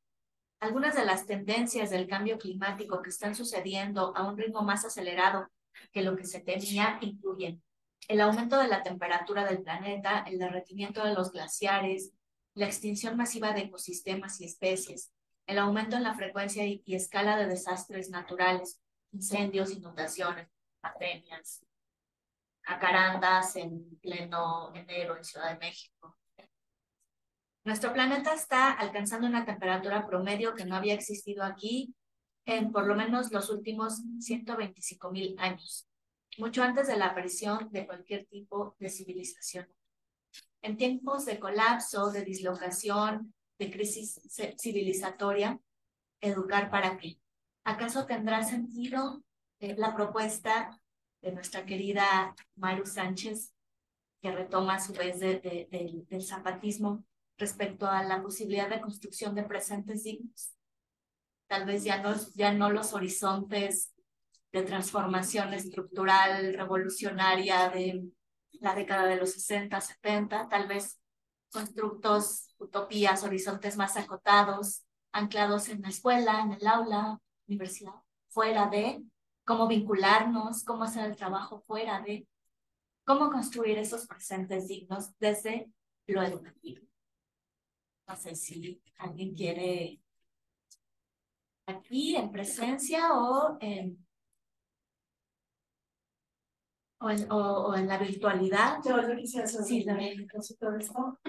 Algunas de las tendencias del cambio climático que están sucediendo a un ritmo más acelerado que lo que se temía incluyen el aumento de la temperatura del planeta, el derretimiento de los glaciares, la extinción masiva de ecosistemas y especies, el aumento en la frecuencia y escala de desastres naturales, incendios, inundaciones, pandemias, jacarandas en pleno enero en Ciudad de México. Nuestro planeta está alcanzando una temperatura promedio que no había existido aquí en por lo menos los últimos 125,000 años, mucho antes de la aparición de cualquier tipo de civilización. En tiempos de colapso, de dislocación, de crisis civilizatoria, ¿educar para qué? ¿Acaso tendrá sentido la propuesta de nuestra querida Maru Sánchez, que retoma a su vez del zapatismo respecto a la posibilidad de construcción de presentes dignos? Tal vez ya no los horizontes de transformación estructural revolucionaria de la década de los 60, 70, tal vez constructos, utopías, horizontes más acotados, anclados en la escuela, en el aula, universidad, fuera de, cómo vincularnos, cómo hacer el trabajo fuera de, cómo construir esos presentes dignos desde lo educativo. No sé si alguien quiere aquí en presencia o en la virtualidad. Yo quisiera hacer Sí, todo esto.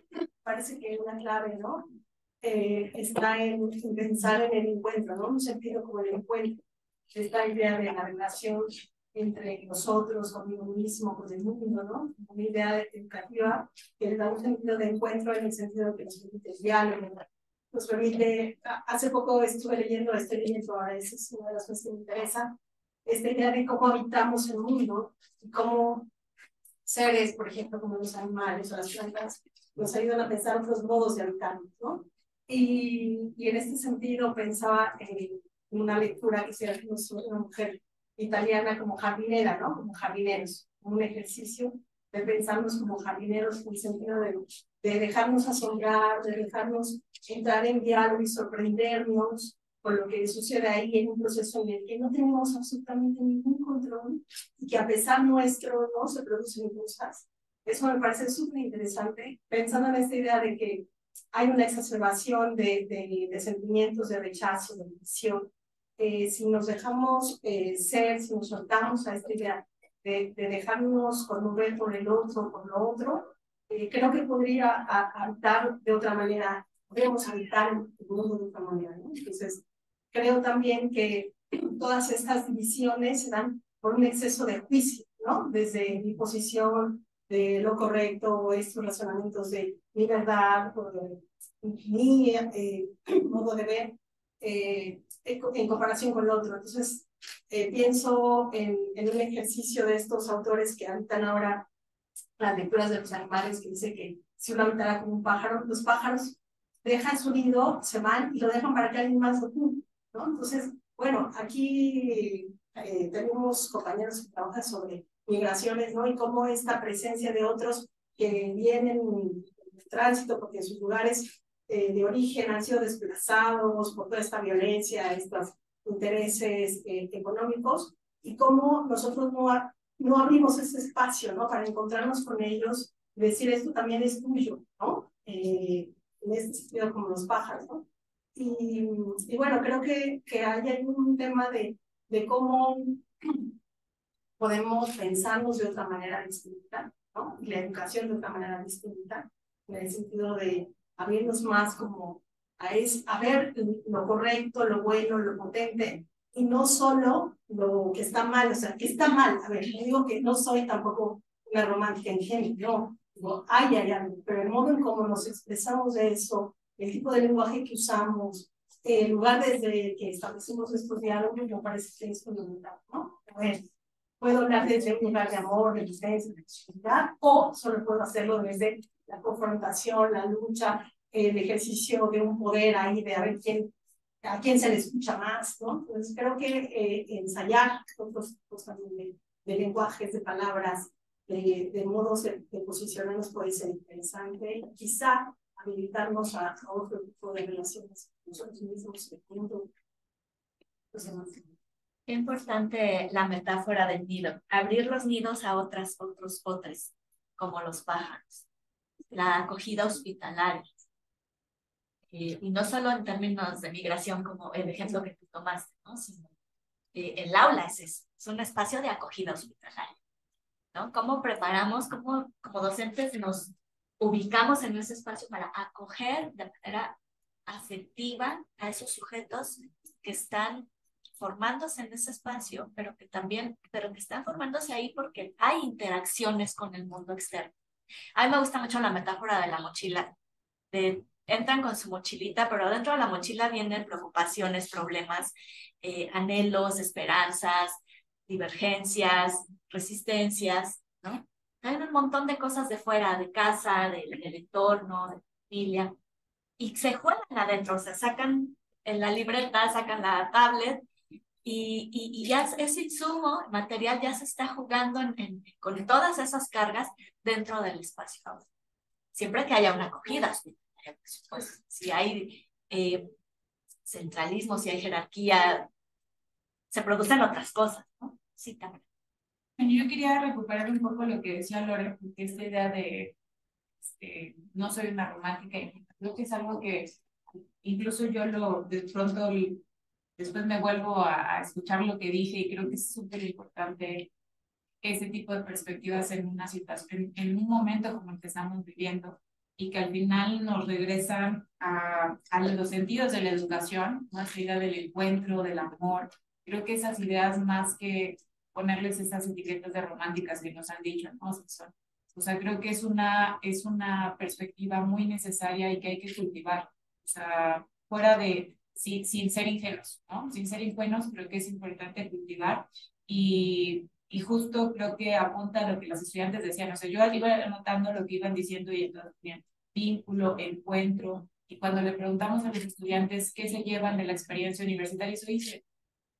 Parece que una clave, ¿no? Está en pensar en el encuentro, ¿no? Un sentido como el encuentro. Esta idea de la relación entre nosotros, conmigo mismo, con el mundo, ¿no? Una idea educativa que le da un sentido de encuentro en el sentido de que nos permite el diálogo, nos permite, hace poco estoy leyendo ahora, esa es una de las cosas que me interesa, esta idea de cómo habitamos el mundo y cómo seres, por ejemplo, como los animales o las plantas, nos ayudan a pensar otros modos de habitarnos, ¿no? Y en este sentido pensaba en una lectura que hiciera una mujer italiana como jardinera, ¿no? Como jardineros, un ejercicio de pensarnos como jardineros en el sentido de dejarnos asombrar, de dejarnos entrar en diálogo y sorprendernos con lo que sucede ahí en un proceso en el que no tenemos absolutamente ningún control y que a pesar nuestro no se producen cosas. Eso me parece súper interesante, pensando en esta idea de que hay una exacerbación de sentimientos de rechazo, de división. Si nos dejamos ser, si nos soltamos a esta idea de dejarnos conmover por el otro, por lo otro, creo que podría habitar de otra manera, podríamos habitar el mundo de otra manera, ¿no? Entonces, creo también que todas estas divisiones se dan por un exceso de juicio, ¿no? Desde mi posición de lo correcto o estos razonamientos de mi verdad o de mi modo de ver en comparación con el otro. Entonces, pienso en un ejercicio de estos autores que habitan ahora las lecturas de los animales, que dice que si uno habitara como un pájaro, los pájaros dejan su nido, se van y lo dejan para que alguien más lo cumpla, ¿no? Entonces, bueno, aquí tenemos compañeros que trabajan sobre migraciones, ¿no? Y cómo esta presencia de otros que vienen en tránsito porque en sus lugares de origen han sido desplazados por toda esta violencia, estos intereses económicos, y cómo nosotros no abrimos ese espacio, ¿no? Para encontrarnos con ellos y decir, esto también es tuyo, ¿no? En este sentido, como los pájaros, ¿no? Y bueno, creo que hay ahí un tema de cómo podemos pensarnos de otra manera distinta, ¿no? Y la educación de otra manera distinta, en el sentido de abrirnos más como a ver lo correcto, lo bueno, lo potente, y no solo lo que está mal, o sea, que está mal. A ver, yo digo que no soy tampoco una romántica ingenua, no, digo, hay algo, pero el modo en cómo nos expresamos de eso, el tipo de lenguaje que usamos, el lugar desde que establecimos estos diálogos, me parece que es fundamental, ¿no? A ver, puedo hablar desde un lugar de amor, de licencia, de posibilidad, o solo puedo hacerlo desde la confrontación, la lucha, el ejercicio de un poder ahí, de a ver a quién se le escucha más, ¿no? Entonces creo que ensayar otros tipos también de lenguajes, de palabras, de modos de posicionarnos puede ser interesante, y quizá habilitarnos a otro tipo de relaciones con nosotros mismos, de punto. Qué importante la metáfora del nido, abrir los nidos a otros, como los pájaros, la acogida hospitalaria. Y no solo en términos de migración, como el ejemplo que tú tomaste, ¿no? Sino, el aula es eso, es un espacio de acogida hospitalaria, ¿no? ¿Cómo preparamos, como docentes nos ubicamos en ese espacio para acoger de manera afectiva a esos sujetos que están formándose en ese espacio, pero que están formándose ahí porque hay interacciones con el mundo externo? A mí me gusta mucho la metáfora de la mochila, entran con su mochilita, pero dentro de la mochila vienen preocupaciones, problemas, anhelos, esperanzas, divergencias, resistencias, ¿no? Hay un montón de cosas de fuera, de casa, del entorno, de familia, y se juegan adentro, se sacan en la libreta, sacan la tablet, y ya ese insumo material ya se está jugando con todas esas cargas dentro del espacio. Siempre que haya una acogida, pues, si hay centralismo, si hay jerarquía, se producen otras cosas, ¿no? Sí, también. Yo quería recuperar un poco lo que decía Lore, porque esta idea de no soy una romántica, creo que es algo que incluso yo de pronto después me vuelvo a escuchar lo que dije, y creo que es súper importante ese tipo de perspectivas en una situación, en un momento como el que estamos viviendo, y que al final nos regresan a los sentidos de la educación, más allá del encuentro, del amor. Creo que esas ideas, más que ponerles esas etiquetas de románticas que nos han dicho, ¿no? O sea, creo que es una perspectiva muy necesaria y que hay que cultivar. O sea, fuera de, sin ser ingenuos, ¿no? Sin ser ingenuos, creo que es importante cultivar, y justo creo que apunta a lo que los estudiantes decían. O sea, yo iba anotando lo que iban diciendo, y entonces tenían vínculo, encuentro, y cuando le preguntamos a los estudiantes qué se llevan de la experiencia universitaria, eso dice,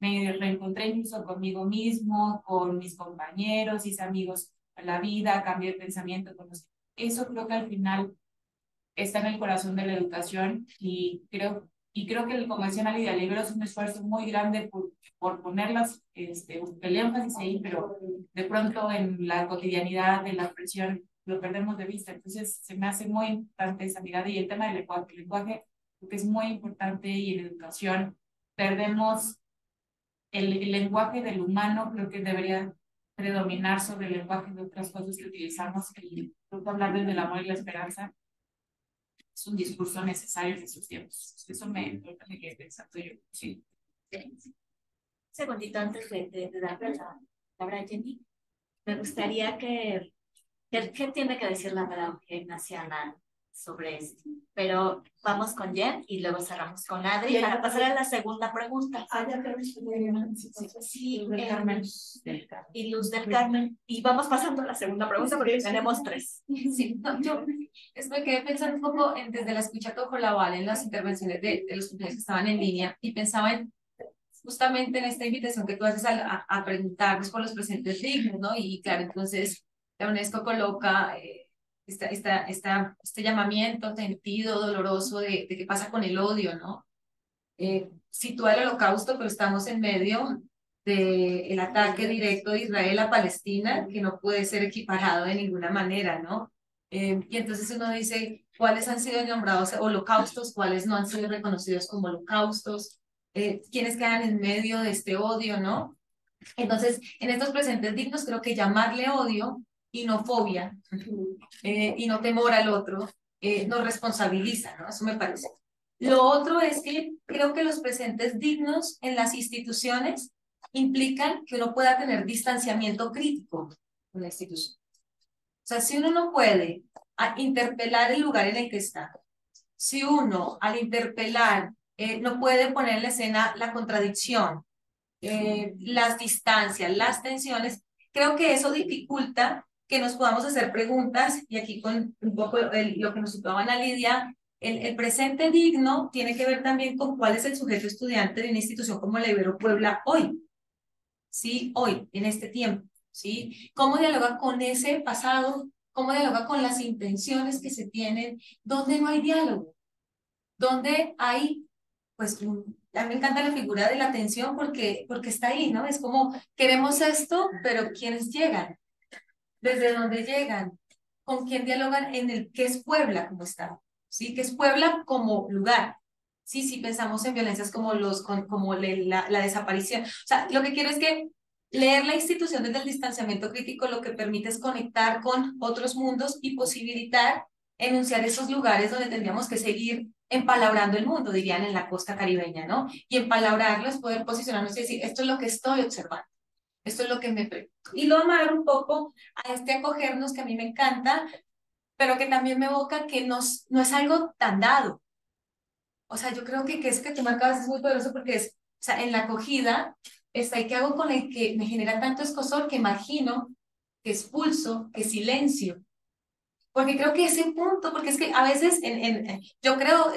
me reencontré incluso conmigo mismo, con mis compañeros, mis amigos, la vida, cambié de pensamiento, eso creo que al final está en el corazón de la educación, y creo que, como decía Lidia, Libero es un esfuerzo muy grande por ponerlas, el énfasis ahí, pero de pronto en la cotidianidad, de la expresión, lo perdemos de vista. Entonces se me hace muy importante esa mirada, y el tema del lenguaje creo que es muy importante, y en educación perdemos el lenguaje del humano, creo que debería predominar sobre el lenguaje de otras cosas que utilizamos, y creo que hablar desde el amor y la esperanza es un discurso necesario en estos tiempos. Eso me quedé pensando yo. Sí. Segundito antes de darle la palabra a Jenny, me gustaría ¿qué tiene que decir la pedagogía ignaciana sobre esto? Pero vamos con Jen y luego cerramos con Adri para pasar a la segunda pregunta. Sí, y Luz del Carmen. Y vamos pasando a la segunda pregunta porque tenemos 3. Sí, yo me quedé pensando un poco desde la escucha con Laval en las intervenciones de los compañeros que estaban en línea, y pensaba justamente en esta invitación que tú haces a preguntarnos por los presentes dignos, ¿no? Y claro, entonces la UNESCO coloca este llamamiento sentido doloroso de qué pasa con el odio, ¿no? Sitúa el holocausto, pero estamos en medio del ataque directo de Israel a Palestina, que no puede ser equiparado de ninguna manera, ¿no? Y entonces uno dice, ¿cuáles han sido nombrados holocaustos? ¿Cuáles no han sido reconocidos como holocaustos? ¿Quiénes quedan en medio de este odio, no? Entonces, en estos presentes dignos, creo que llamarle odio y no fobia y no temor al otro nos responsabiliza, ¿no? Eso me parece. Lo otro es que creo que los presentes dignos en las instituciones implican que uno pueda tener distanciamiento crítico con la institución. O sea, si uno no puede interpelar el lugar en el que está, si uno al interpelar no puede poner en la escena la contradicción, las distancias, las tensiones, creo que eso dificulta que nos podamos hacer preguntas, y aquí con un poco lo que nos situaba Ana Lidia, el presente digno tiene que ver también con cuál es el sujeto estudiante de una institución como la Ibero Puebla hoy, ¿sí? Hoy, en este tiempo, ¿sí? ¿Cómo dialoga con ese pasado? ¿Cómo dialoga con las intenciones que se tienen? ¿Dónde no hay diálogo? ¿Dónde hay, pues, a mí me encanta la figura de la tensión porque está ahí, ¿no? Es como, queremos esto, pero ¿quiénes llegan? ¿Desde dónde llegan? ¿Con quién dialogan en el qué es Puebla como Estado? ¿Sí? ¿Qué es Puebla como lugar? Sí, sí, pensamos en violencias como, como la desaparición. O sea, lo que quiero es que leer la institución desde el distanciamiento crítico lo que permite es conectar con otros mundos y posibilitar enunciar esos lugares donde tendríamos que seguir empalabrando el mundo, dirían en la costa caribeña, ¿no? Y empalabrarlo es poder posicionarnos y decir, esto es lo que estoy observando. Esto es lo que me pregunto. Y lo amar un poco a este acogernos que a mí me encanta, pero que también me evoca que no es algo tan dado. O sea, yo creo que eso que tú marcabas es muy poderoso porque es, o sea, en la acogida está el que hago con el que me genera tanto escozor que margino, que expulso, que silencio. Porque creo que ese punto, porque es que a veces yo creo,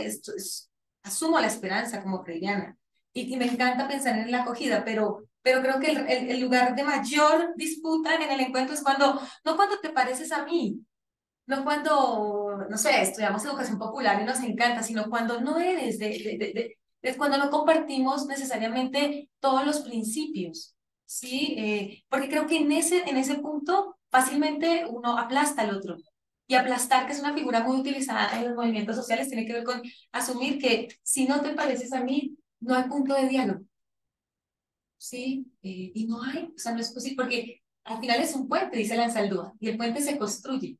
asumo la esperanza como freudiana y me encanta pensar en la acogida, pero creo que el lugar de mayor disputa en el encuentro es no cuando te pareces a mí, no cuando, no sé, estudiamos educación popular y nos encanta, sino cuando no eres, es cuando no compartimos necesariamente todos los principios, ¿sí? Porque creo que en ese punto fácilmente uno aplasta al otro. Y aplastar, que es una figura muy utilizada en los movimientos sociales, tiene que ver con asumir que si no te pareces a mí, no hay punto de diálogo. ¿Sí? Y no hay, o sea, no es posible, porque al final es un puente, dice Lanzaldúa, y el puente se construye.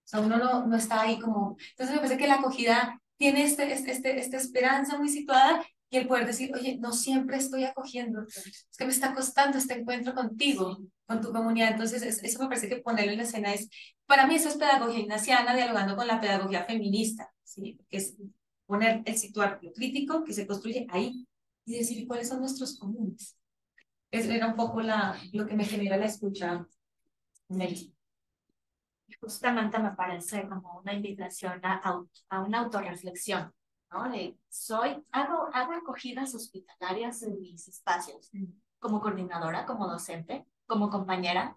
O sea, uno no está ahí como... Entonces me parece que la acogida tiene esta esperanza muy situada y el poder decir, oye, no siempre estoy acogiendo, es que me está costando este encuentro contigo, con tu comunidad. Entonces eso me parece que ponerlo en la escena es, para mí eso es pedagogía ignaciana dialogando con la pedagogía feminista, ¿sí? Que es poner el situar lo crítico que se construye ahí y decir cuáles son nuestros comunes. Eso era un poco lo que me genera la escucha, Nelly. Justamente me parece como una invitación a una autorreflexión, ¿no? Hago acogidas hospitalarias en mis espacios, como coordinadora, como docente, como compañera.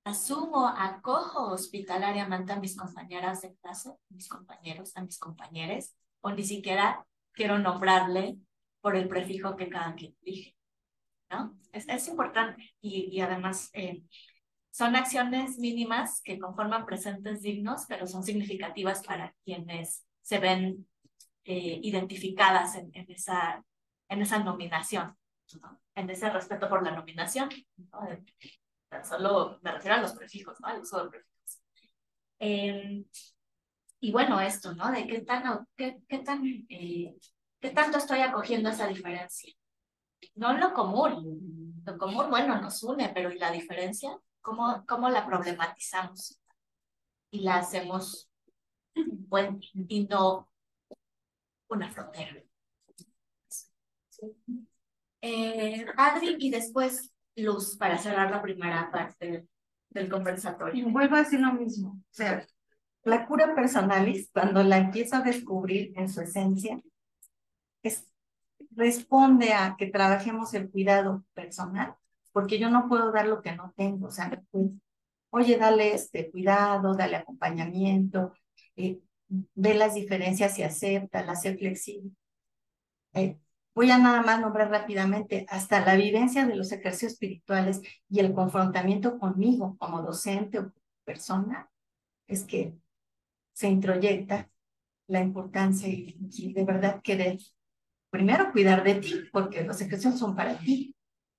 Acojo hospitalariamente a mis compañeras de clase, a mis compañeros, a mis compañeros, o ni siquiera quiero nombrarle por el prefijo que cada quien dije, ¿no? Es importante y además... son acciones mínimas que conforman presentes dignos, pero son significativas para quienes se ven identificadas en esa nominación, ¿no? En ese respeto por la nominación, ¿no? Solo me refiero a los prefijos, ¿no? Al uso de prefijos. Y bueno, esto, ¿no? De qué tanto estoy acogiendo esa diferencia. No lo común. Lo común, bueno, nos une, pero ¿y la diferencia? ¿Cómo la problematizamos y la hacemos un puente y no una frontera? Adri y después Luz para cerrar la primera parte del conversatorio. Vuelvo a decir lo mismo. O sea, la cura personalis, cuando la empiezo a descubrir en su esencia, responde a que trabajemos el cuidado personal, porque yo no puedo dar lo que no tengo. O sea, pues, oye, dale cuidado, dale acompañamiento, ve las diferencias y acéptalas, sé flexible. Voy a nada más nombrar rápidamente, hasta la vivencia de los ejercicios espirituales y el confrontamiento conmigo como docente o persona, es que se introyecta la importancia y de verdad querer, primero cuidar de ti, porque los ejercicios son para ti,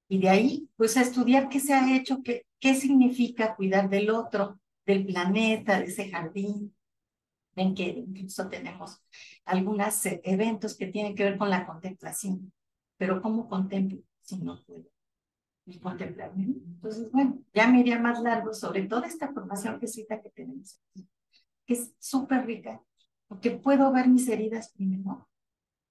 y de ahí, pues estudiar qué se ha hecho, qué significa cuidar del otro, del planeta, de ese jardín. Ven que incluso tenemos algunos eventos que tienen que ver con la contemplación, pero ¿cómo contemplo si no puedo ni contemplarme? Entonces, bueno, ya me iría más largo sobre toda esta formación que tenemos aquí, que es súper rica, porque puedo ver mis heridas primero,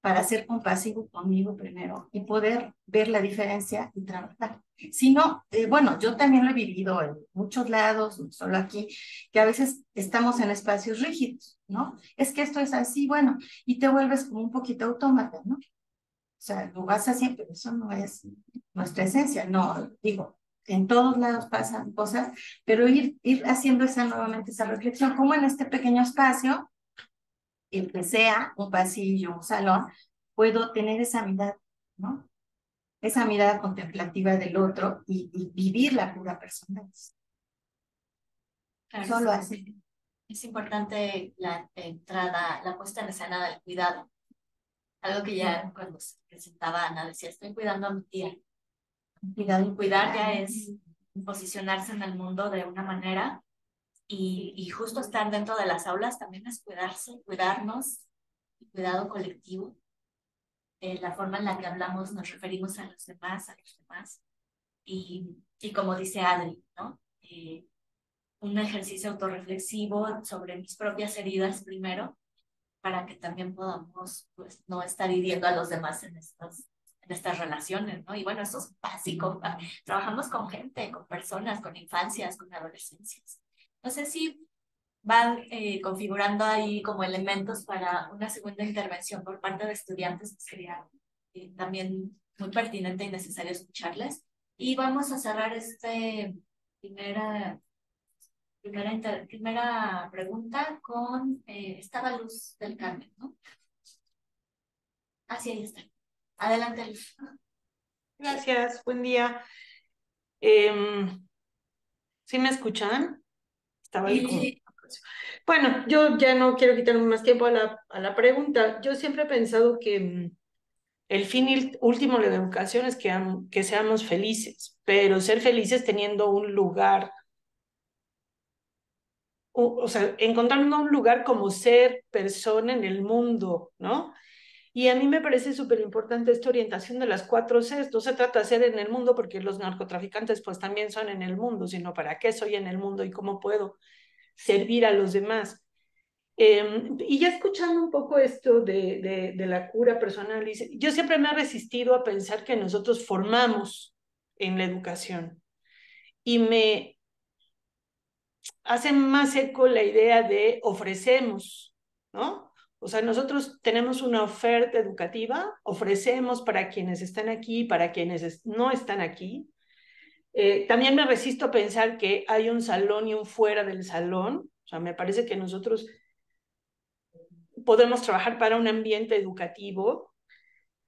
para ser compasivo conmigo primero y poder ver la diferencia y trabajar. Si no, bueno, yo también lo he vivido en muchos lados, no solo aquí, que a veces estamos en espacios rígidos, ¿no? Es que esto es así, bueno, y te vuelves como un poquito autómata, ¿no? O sea, lo vas haciendo, pero eso no es nuestra esencia, no, digo, en todos lados pasan cosas, pero ir haciendo nuevamente esa reflexión, como en este pequeño espacio, el que sea un pasillo, un salón, puedo tener esa mirada, ¿no? Esa mirada contemplativa del otro y vivir la pura personal. Claro, Solo sí. así. Es importante la entrada, la puesta en escena del cuidado. Algo que ya cuando se presentaba Ana decía, estoy cuidando a mi tía. Cuidado, Cuidar ya es posicionarse en el mundo de una manera y justo estar dentro de las aulas también es cuidarse, cuidarnos, cuidado colectivo. La forma en la que hablamos nos referimos a los demás, y como dice Adri, ¿no? Un ejercicio autorreflexivo sobre mis propias heridas primero, para que también podamos, pues, no estar hiriendo a los demás en estas relaciones, ¿no? Y bueno, eso es básico. Trabajamos con gente, con personas, con infancias, con adolescencias. No sé si van configurando ahí como elementos para una segunda intervención por parte de estudiantes, que sería también muy pertinente y necesario escucharles. Y vamos a cerrar primera pregunta con estaba Luz del Carmen, ¿no? Así ahí está. Adelante, Luz. Gracias, buen día. ¿Sí me escuchan? Estaba ahí como... Bueno, yo ya no quiero quitarme más tiempo a la pregunta. Yo siempre he pensado que el fin último de la educación es que seamos felices, pero ser felices teniendo un lugar, o sea, encontrando un lugar como ser persona en el mundo, ¿no? Y a mí me parece súper importante esta orientación de las 4 Cs. No se trata de ser en el mundo porque los narcotraficantes pues también son en el mundo, sino para qué soy en el mundo y cómo puedo servir a los demás. Y ya escuchando un poco esto de la cura personal, yo siempre me he resistido a pensar que nosotros formamos en la educación. Y me hace más eco la idea de ofrecemos, ¿no? O sea, nosotros tenemos una oferta educativa, ofrecemos para quienes están aquí, para quienes no están aquí. También me resisto a pensar que hay un salón y un fuera del salón. O sea, me parece que nosotros podemos trabajar para un ambiente educativo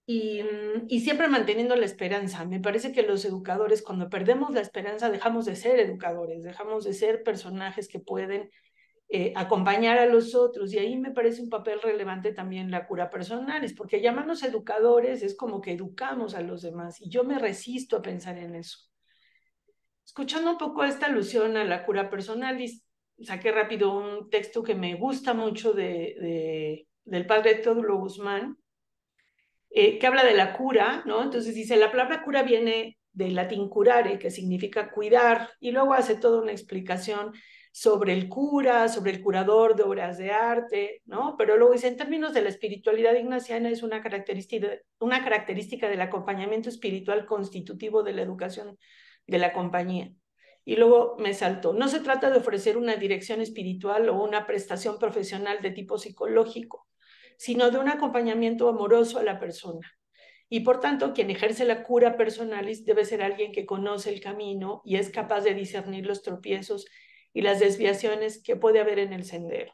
y siempre manteniendo la esperanza. Me parece que los educadores, cuando perdemos la esperanza, dejamos de ser educadores, dejamos de ser personajes que pueden acompañar a los otros, y ahí me parece un papel relevante también la cura personal, es porque llamarnos educadores es como que educamos a los demás, y yo me resisto a pensar en eso. Escuchando un poco esta alusión a la cura personal, saqué rápido un texto que me gusta mucho del padre Teodulo Guzmán, que habla de la cura, ¿no? Entonces dice, la palabra cura viene del latín curare, que significa cuidar, y luego hace toda una explicación sobre el cura, sobre el curador de obras de arte, ¿no? Pero luego dice, en términos de la espiritualidad ignaciana, es una característica del acompañamiento espiritual constitutivo de la educación de la compañía. Y luego me saltó, no se trata de ofrecer una dirección espiritual o una prestación profesional de tipo psicológico, sino de un acompañamiento amoroso a la persona. Y por tanto, quien ejerce la cura personalis debe ser alguien que conoce el camino y es capaz de discernir los tropiezos y las desviaciones que puede haber en el sendero.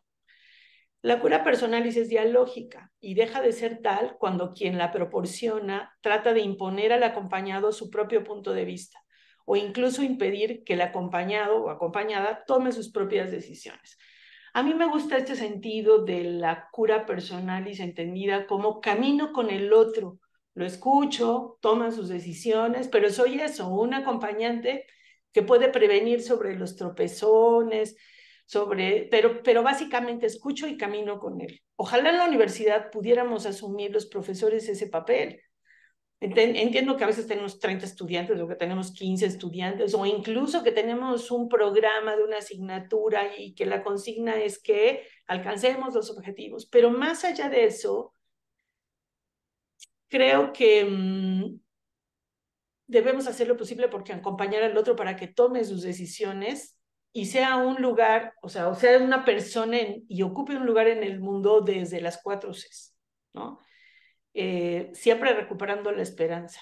La cura personalis es dialógica y deja de ser tal cuando quien la proporciona trata de imponer al acompañado su propio punto de vista o incluso impedir que el acompañado o acompañada tome sus propias decisiones. A mí me gusta este sentido de la cura personalis entendida como camino con el otro. Lo escucho, toma sus decisiones, pero soy eso, un acompañante que puede prevenir sobre los tropezones, pero básicamente escucho y camino con él. Ojalá en la universidad pudiéramos asumir los profesores ese papel. Entiendo que a veces tenemos 30 estudiantes o que tenemos 15 estudiantes o incluso que tenemos un programa de una asignatura y que la consigna es que alcancemos los objetivos. Pero más allá de eso, creo que debemos hacer lo posible porque acompañar al otro para que tome sus decisiones y sea un lugar, o sea una persona y ocupe un lugar en el mundo desde las 4 Cs, ¿no? Siempre recuperando la esperanza.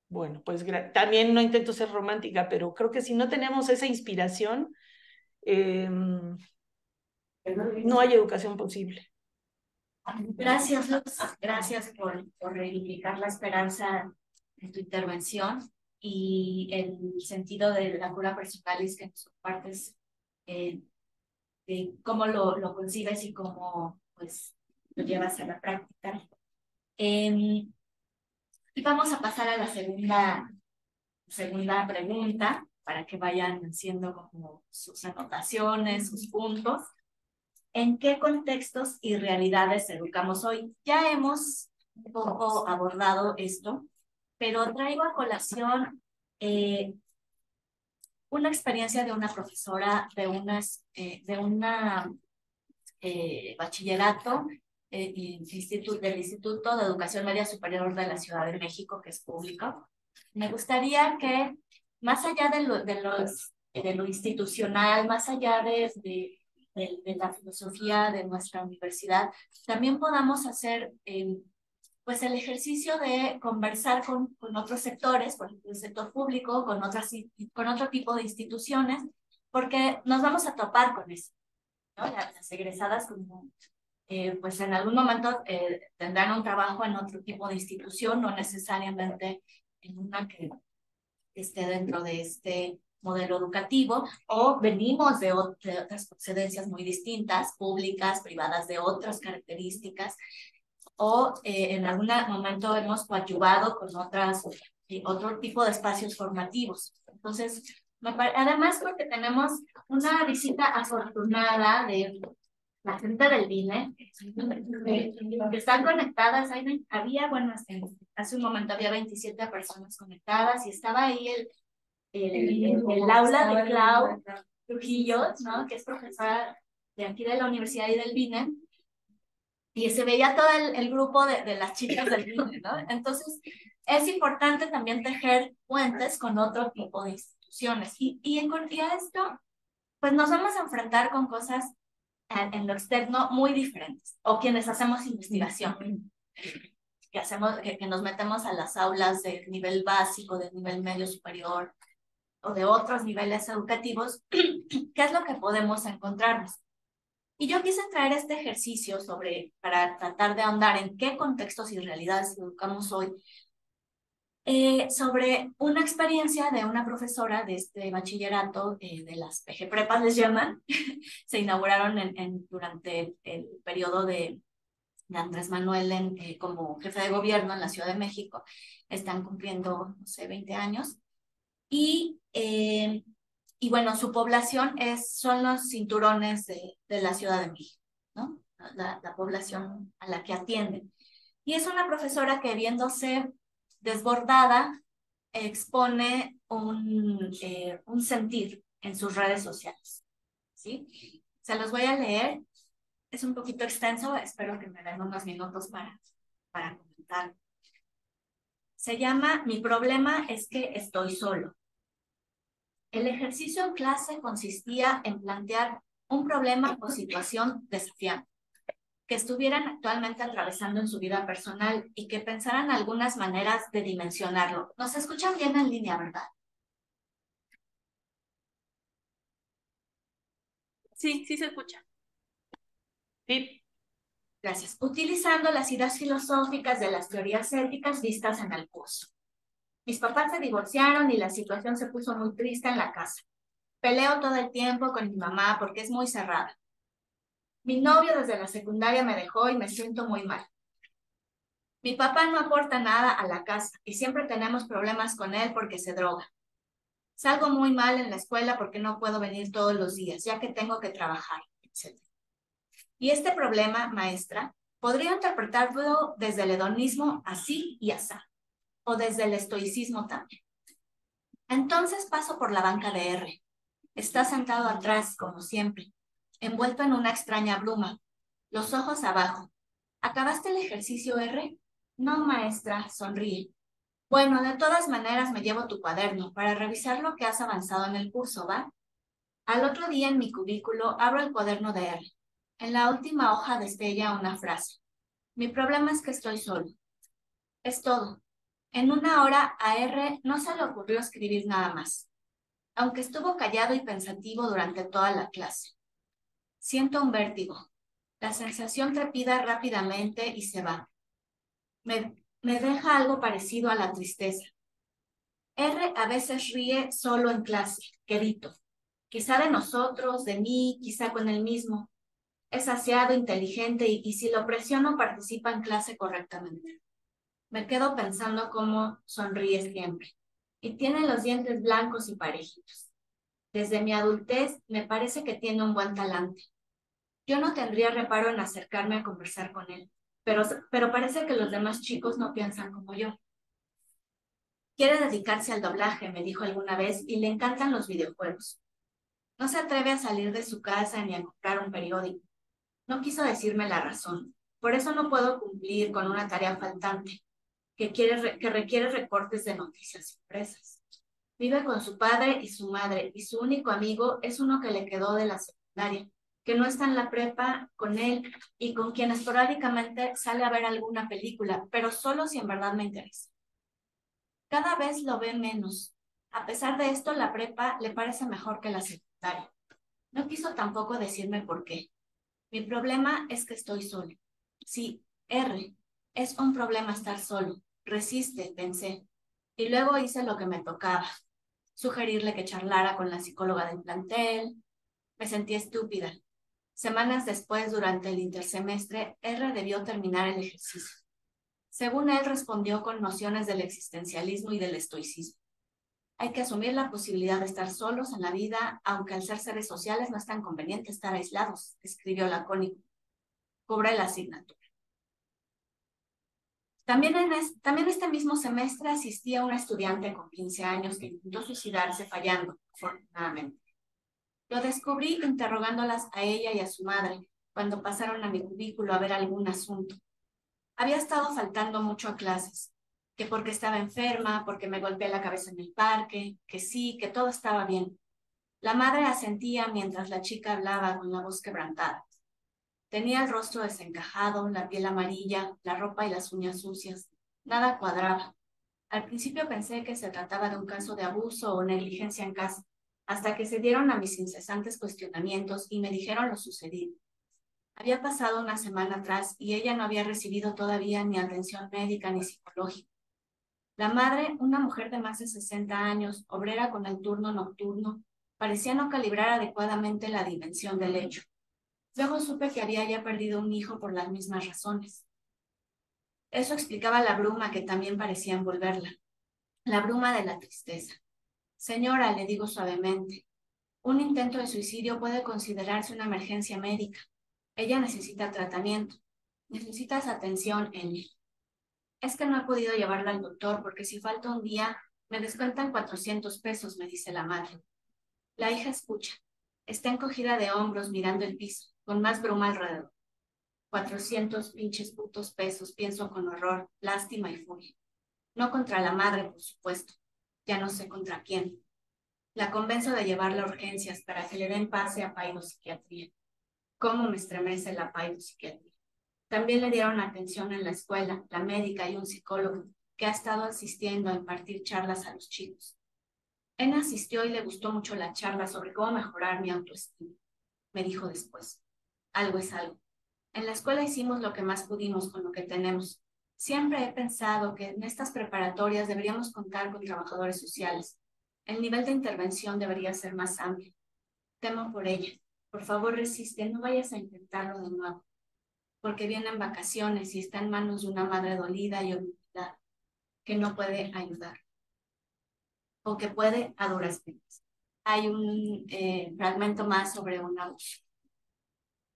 Bueno, pues también no intento ser romántica, pero creo que si no tenemos esa inspiración, no hay educación posible. Gracias, Luz. Gracias por reivindicar la esperanza en tu intervención y el sentido de la cura personalis que nos compartes, de cómo lo concibes y cómo pues, lo llevas a la práctica. Y vamos a pasar a la segunda pregunta para que vayan haciendo como sus anotaciones, sus puntos. ¿En qué contextos y realidades educamos hoy? Ya hemos un poco abordado esto, pero traigo a colación una experiencia de una profesora de una bachillerato del Instituto de Educación Media Superior de la Ciudad de México, que es público. Me gustaría que, más allá de lo institucional, más allá de la filosofía de nuestra universidad, también podamos hacer pues el ejercicio de conversar con otros sectores, por ejemplo, el sector público, con otro tipo de instituciones, porque nos vamos a topar con eso, ¿no? Las egresadas como pues en algún momento tendrán un trabajo en otro tipo de institución, no necesariamente en una que esté dentro de este modelo educativo, o venimos de otras procedencias muy distintas, públicas, privadas, de otras características, o en algún momento hemos coadyuvado con otro tipo de espacios formativos. Entonces, además porque tenemos una visita afortunada de la gente del BINE, que están conectadas. Hace un momento había 27 personas conectadas y estaba ahí el aula de Clau Trujillo, ¿no? Que es profesora de aquí de la universidad y del BINE, y se veía todo el grupo de las chicas del BINE, ¿no? Entonces, es importante también tejer puentes con otro tipo de instituciones. Y a esto, pues nos vamos a enfrentar con cosas en lo externo muy diferentes, o quienes hacemos investigación, que nos metemos a las aulas de nivel básico, de nivel medio superior, o de otros niveles educativos, ¿qué es lo que podemos encontrarnos? Y yo quise traer este ejercicio para tratar de ahondar en qué contextos y realidades educamos hoy, sobre una experiencia de una profesora de este bachillerato, de las PG Prepas les llaman, se inauguraron durante el periodo de Andrés Manuel como jefe de gobierno en la Ciudad de México. Están cumpliendo, no sé, 20 años. Y bueno, su población son los cinturones de la Ciudad de México, ¿no? La población a la que atienden. Y es una profesora que, viéndose desbordada, expone un sentir en sus redes sociales, ¿sí? Se los voy a leer. Es un poquito extenso, espero que me den unos minutos para comentar. Se llama Mi problema es que estoy solo. El ejercicio en clase consistía en plantear un problema o situación desafiante que estuvieran actualmente atravesando en su vida personal y que pensaran algunas maneras de dimensionarlo. ¿Nos escuchan bien en línea, verdad? Sí, sí se escucha. Sí. Gracias. Utilizando las ideas filosóficas de las teorías éticas vistas en el curso. Mis papás se divorciaron y la situación se puso muy triste en la casa. Peleo todo el tiempo con mi mamá porque es muy cerrada. Mi novio desde la secundaria me dejó y me siento muy mal. Mi papá no aporta nada a la casa y siempre tenemos problemas con él porque se droga. Salgo muy mal en la escuela porque no puedo venir todos los días, ya que tengo que trabajar, etc. Y este problema, maestra, podría interpretarlo desde el hedonismo así y asá, o desde el estoicismo también. Entonces paso por la banca de R. Está sentado atrás, como siempre, envuelto en una extraña bruma, los ojos abajo. ¿Acabaste el ejercicio, R? No, maestra, sonríe. Bueno, de todas maneras me llevo tu cuaderno para revisar lo que has avanzado en el curso, ¿va? Al otro día en mi cubículo abro el cuaderno de R. En la última hoja destella una frase. Mi problema es que estoy solo. Es todo. En una hora a R no se le ocurrió escribir nada más, aunque estuvo callado y pensativo durante toda la clase. Siento un vértigo. La sensación trepida rápidamente y se va. Me deja algo parecido a la tristeza. R a veces ríe solo en clase, quedito. Quizá de nosotros, de mí, quizá con él mismo. Es aseado, inteligente y si lo presiono participa en clase correctamente. Me quedo pensando cómo sonríe siempre. Y tiene los dientes blancos y parejitos. Desde mi adultez me parece que tiene un buen talante. Yo no tendría reparo en acercarme a conversar con él, pero parece que los demás chicos no piensan como yo. Quiere dedicarse al doblaje, me dijo alguna vez, y le encantan los videojuegos. No se atreve a salir de su casa ni a comprar un periódico. No quiso decirme la razón. Por eso no puedo cumplir con una tarea faltante, que requiere recortes de noticias impresas. Vive con su padre y su madre, y su único amigo es uno que le quedó de la secundaria, que no está en la prepa con él y con quien esporádicamente sale a ver alguna película, pero solo si en verdad me interesa. Cada vez lo ve menos. A pesar de esto, la prepa le parece mejor que la secundaria. No quiso tampoco decirme por qué. Mi problema es que estoy solo. Sí, R, es un problema estar solo. Resiste, pensé. Y luego hice lo que me tocaba. Sugerirle que charlara con la psicóloga del plantel. Me sentí estúpida. Semanas después, durante el intersemestre, R debió terminar el ejercicio. Según él, respondió con nociones del existencialismo y del estoicismo. Hay que asumir la posibilidad de estar solos en la vida, aunque al ser seres sociales no es tan conveniente estar aislados, escribió lacónico. Cubre la asignatura. También este mismo semestre asistía una estudiante con 15 años que intentó suicidarse fallando, afortunadamente. Lo descubrí interrogándolas a ella y a su madre cuando pasaron a mi cubículo a ver algún asunto. Había estado faltando mucho a clases, que porque estaba enferma, porque me golpeé la cabeza en el parque, que sí, que todo estaba bien. La madre asentía mientras la chica hablaba con la voz quebrantada. Tenía el rostro desencajado, la piel amarilla, la ropa y las uñas sucias. Nada cuadraba. Al principio pensé que se trataba de un caso de abuso o negligencia en casa, hasta que se dieron a mis incesantes cuestionamientos y me dijeron lo sucedido. Había pasado una semana atrás y ella no había recibido todavía ni atención médica ni psicológica. La madre, una mujer de más de 60 años, obrera con el turno nocturno, parecía no calibrar adecuadamente la dimensión del hecho. Luego supe que había ya perdido un hijo por las mismas razones. Eso explicaba la bruma que también parecía envolverla, la bruma de la tristeza. Señora, le digo suavemente, un intento de suicidio puede considerarse una emergencia médica. Ella necesita tratamiento. Necesitas atención, Ellie. Es que no he podido llevarla al doctor porque si falta un día me descuentan 400 pesos, me dice la madre. La hija escucha. Está encogida de hombros mirando el piso, con más bruma alrededor. 400 pinches putos pesos, pienso con horror, lástima y furia. No contra la madre, por supuesto. Ya no sé contra quién. La convenzo de llevarla a urgencias para que le den pase a paidopsiquiatría. ¿Cómo me estremece la paidopsiquiatría? También le dieron atención en la escuela, la médica y un psicólogo que ha estado asistiendo a impartir charlas a los chicos. Él asistió y le gustó mucho la charla sobre cómo mejorar mi autoestima. Me dijo después, algo es algo. En la escuela hicimos lo que más pudimos con lo que tenemos. Siempre he pensado que en estas preparatorias deberíamos contar con trabajadores sociales. El nivel de intervención debería ser más amplio. Temo por ella. Por favor, resiste, no vayas a intentarlo de nuevo, porque vienen vacaciones y está en manos de una madre dolida y olvidada, que no puede ayudar, o que puede a duras penas. Hay un fragmento más sobre una voz.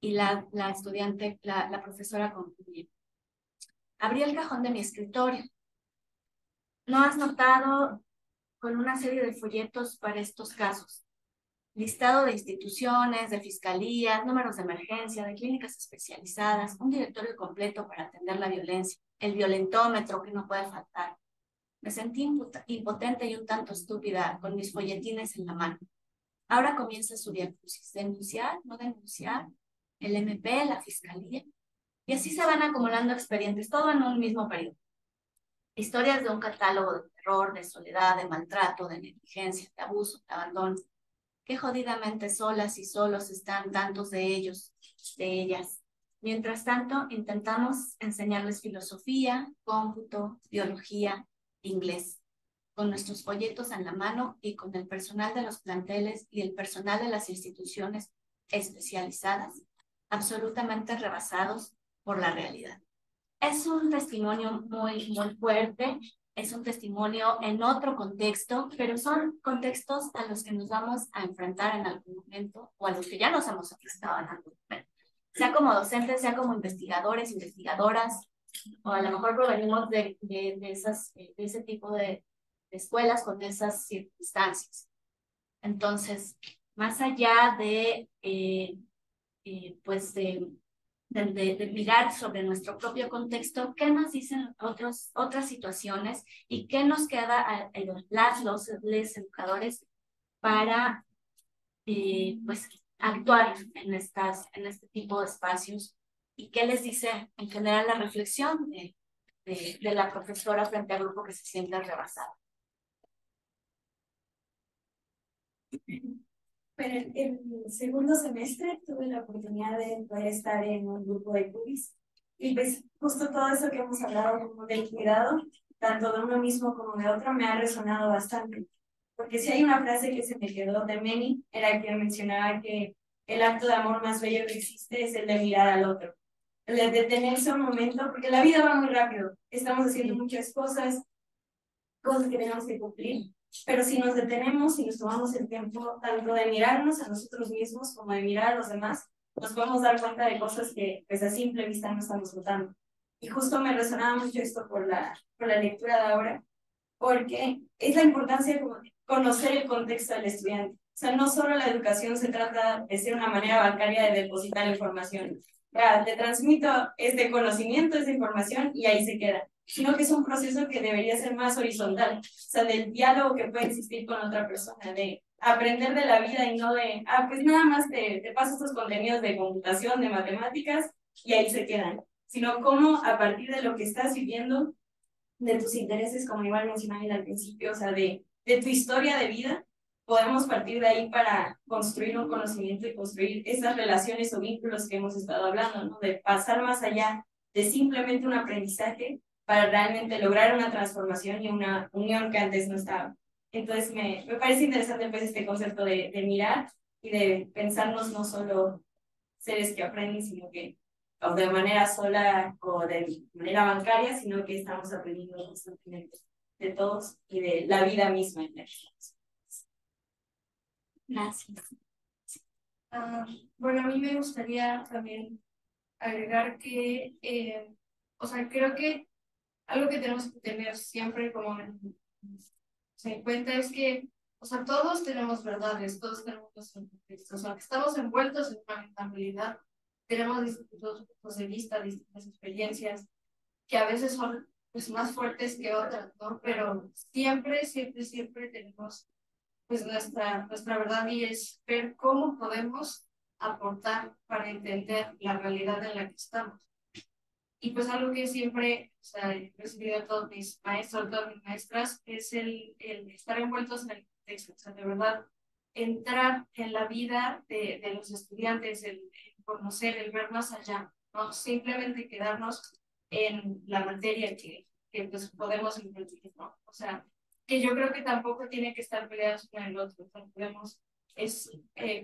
Y la estudiante, la profesora concluye. Abrí el cajón de mi escritorio. ¿No has notado con una serie de folletos para estos casos? Listado de instituciones, de fiscalías, números de emergencia, de clínicas especializadas, un directorio completo para atender la violencia, el violentómetro que no puede faltar. Me sentí impotente y un tanto estúpida con mis folletines en la mano. Ahora comienza su diagnosis. Denunciar, no denunciar, el MP, la fiscalía. Y así se van acumulando expedientes, todo en un mismo periodo. Historias de un catálogo de terror, de soledad, de maltrato, de negligencia, de abuso, de abandono. Qué jodidamente solas y solos están tantos de ellos, de ellas. Mientras tanto, intentamos enseñarles filosofía, cómputo, biología, inglés, con nuestros folletos en la mano y con el personal de los planteles y el personal de las instituciones especializadas, absolutamente rebasados por la realidad. Es un testimonio muy fuerte, es un testimonio en otro contexto, pero son contextos a los que nos vamos a enfrentar en algún momento, o a los que ya nos hemos enfrentado en algún momento. Sea como docentes, sea como investigadores, investigadoras, o a lo mejor provenimos de ese tipo de escuelas con esas circunstancias. Entonces, más allá de mirar sobre nuestro propio contexto, qué nos dicen otras situaciones y qué nos queda a los educadores para actuar en este tipo de espacios, y qué les dice en general la reflexión de la profesora frente al grupo que se siente rebasado. Pero en el segundo semestre tuve la oportunidad de poder estar en un grupo de CUBIS, y pues justo todo eso que hemos hablado como del cuidado, tanto de uno mismo como de otro, me ha resonado bastante. Porque si hay una frase que se me quedó de Meni, era que mencionaba que el acto de amor más bello que existe es el de mirar al otro. El de detenerse un momento, porque la vida va muy rápido, estamos haciendo muchas cosas que tenemos que cumplir. Pero si nos detenemos y nos tomamos el tiempo tanto de mirarnos a nosotros mismos como de mirar a los demás, nos podemos dar cuenta de cosas que pues a simple vista no estamos notando. Y justo me resonaba mucho esto por la lectura de ahora, porque es la importancia de conocer el contexto del estudiante. O sea, no solo la educación se trata de ser una manera bancaria de depositar información. Ya, te transmito este conocimiento, esta información y ahí se queda, sino que es un proceso que debería ser más horizontal, o sea, del diálogo que puede existir con otra persona, de aprender de la vida y no de, pues nada más te paso estos contenidos de computación, de matemáticas y ahí se quedan, sino cómo a partir de lo que estás viviendo, de tus intereses, como igual mencionaba al principio, o sea, de tu historia de vida, podemos partir de ahí para construir un conocimiento y construir esas relaciones o vínculos que hemos estado hablando, ¿no? De pasar más allá de simplemente un aprendizaje para realmente lograr una transformación y una unión que antes no estaba. Entonces me parece interesante pues este concepto de mirar y de pensarnos no solo seres que aprenden, sino que o de manera sola o de manera bancaria, sino que estamos aprendiendo constantemente de todos y de la vida misma. Gracias. Bueno, a mí me gustaría también agregar que, o sea, creo que algo que tenemos que tener siempre como en cuenta es que, o sea, todos tenemos verdades, todos tenemos nuestros contextos, o sea, que estamos envueltos en una mentalidad, tenemos distintos puntos de vista, distintas experiencias, que a veces son pues más fuertes que otras, ¿no? Pero siempre tenemos pues nuestra verdad, y es ver cómo podemos aportar para entender la realidad en la que estamos. Y pues algo que siempre, o sea, he recibido de todos mis maestros, todas mis maestras, es el estar envueltos en el contexto, o sea, de verdad, entrar en la vida de los estudiantes, el conocer, el ver más allá, no simplemente quedarnos en la materia que pues podemos impartir, ¿no? O sea, que yo creo que tampoco tiene que estar peleados con el otro, o sea, podemos,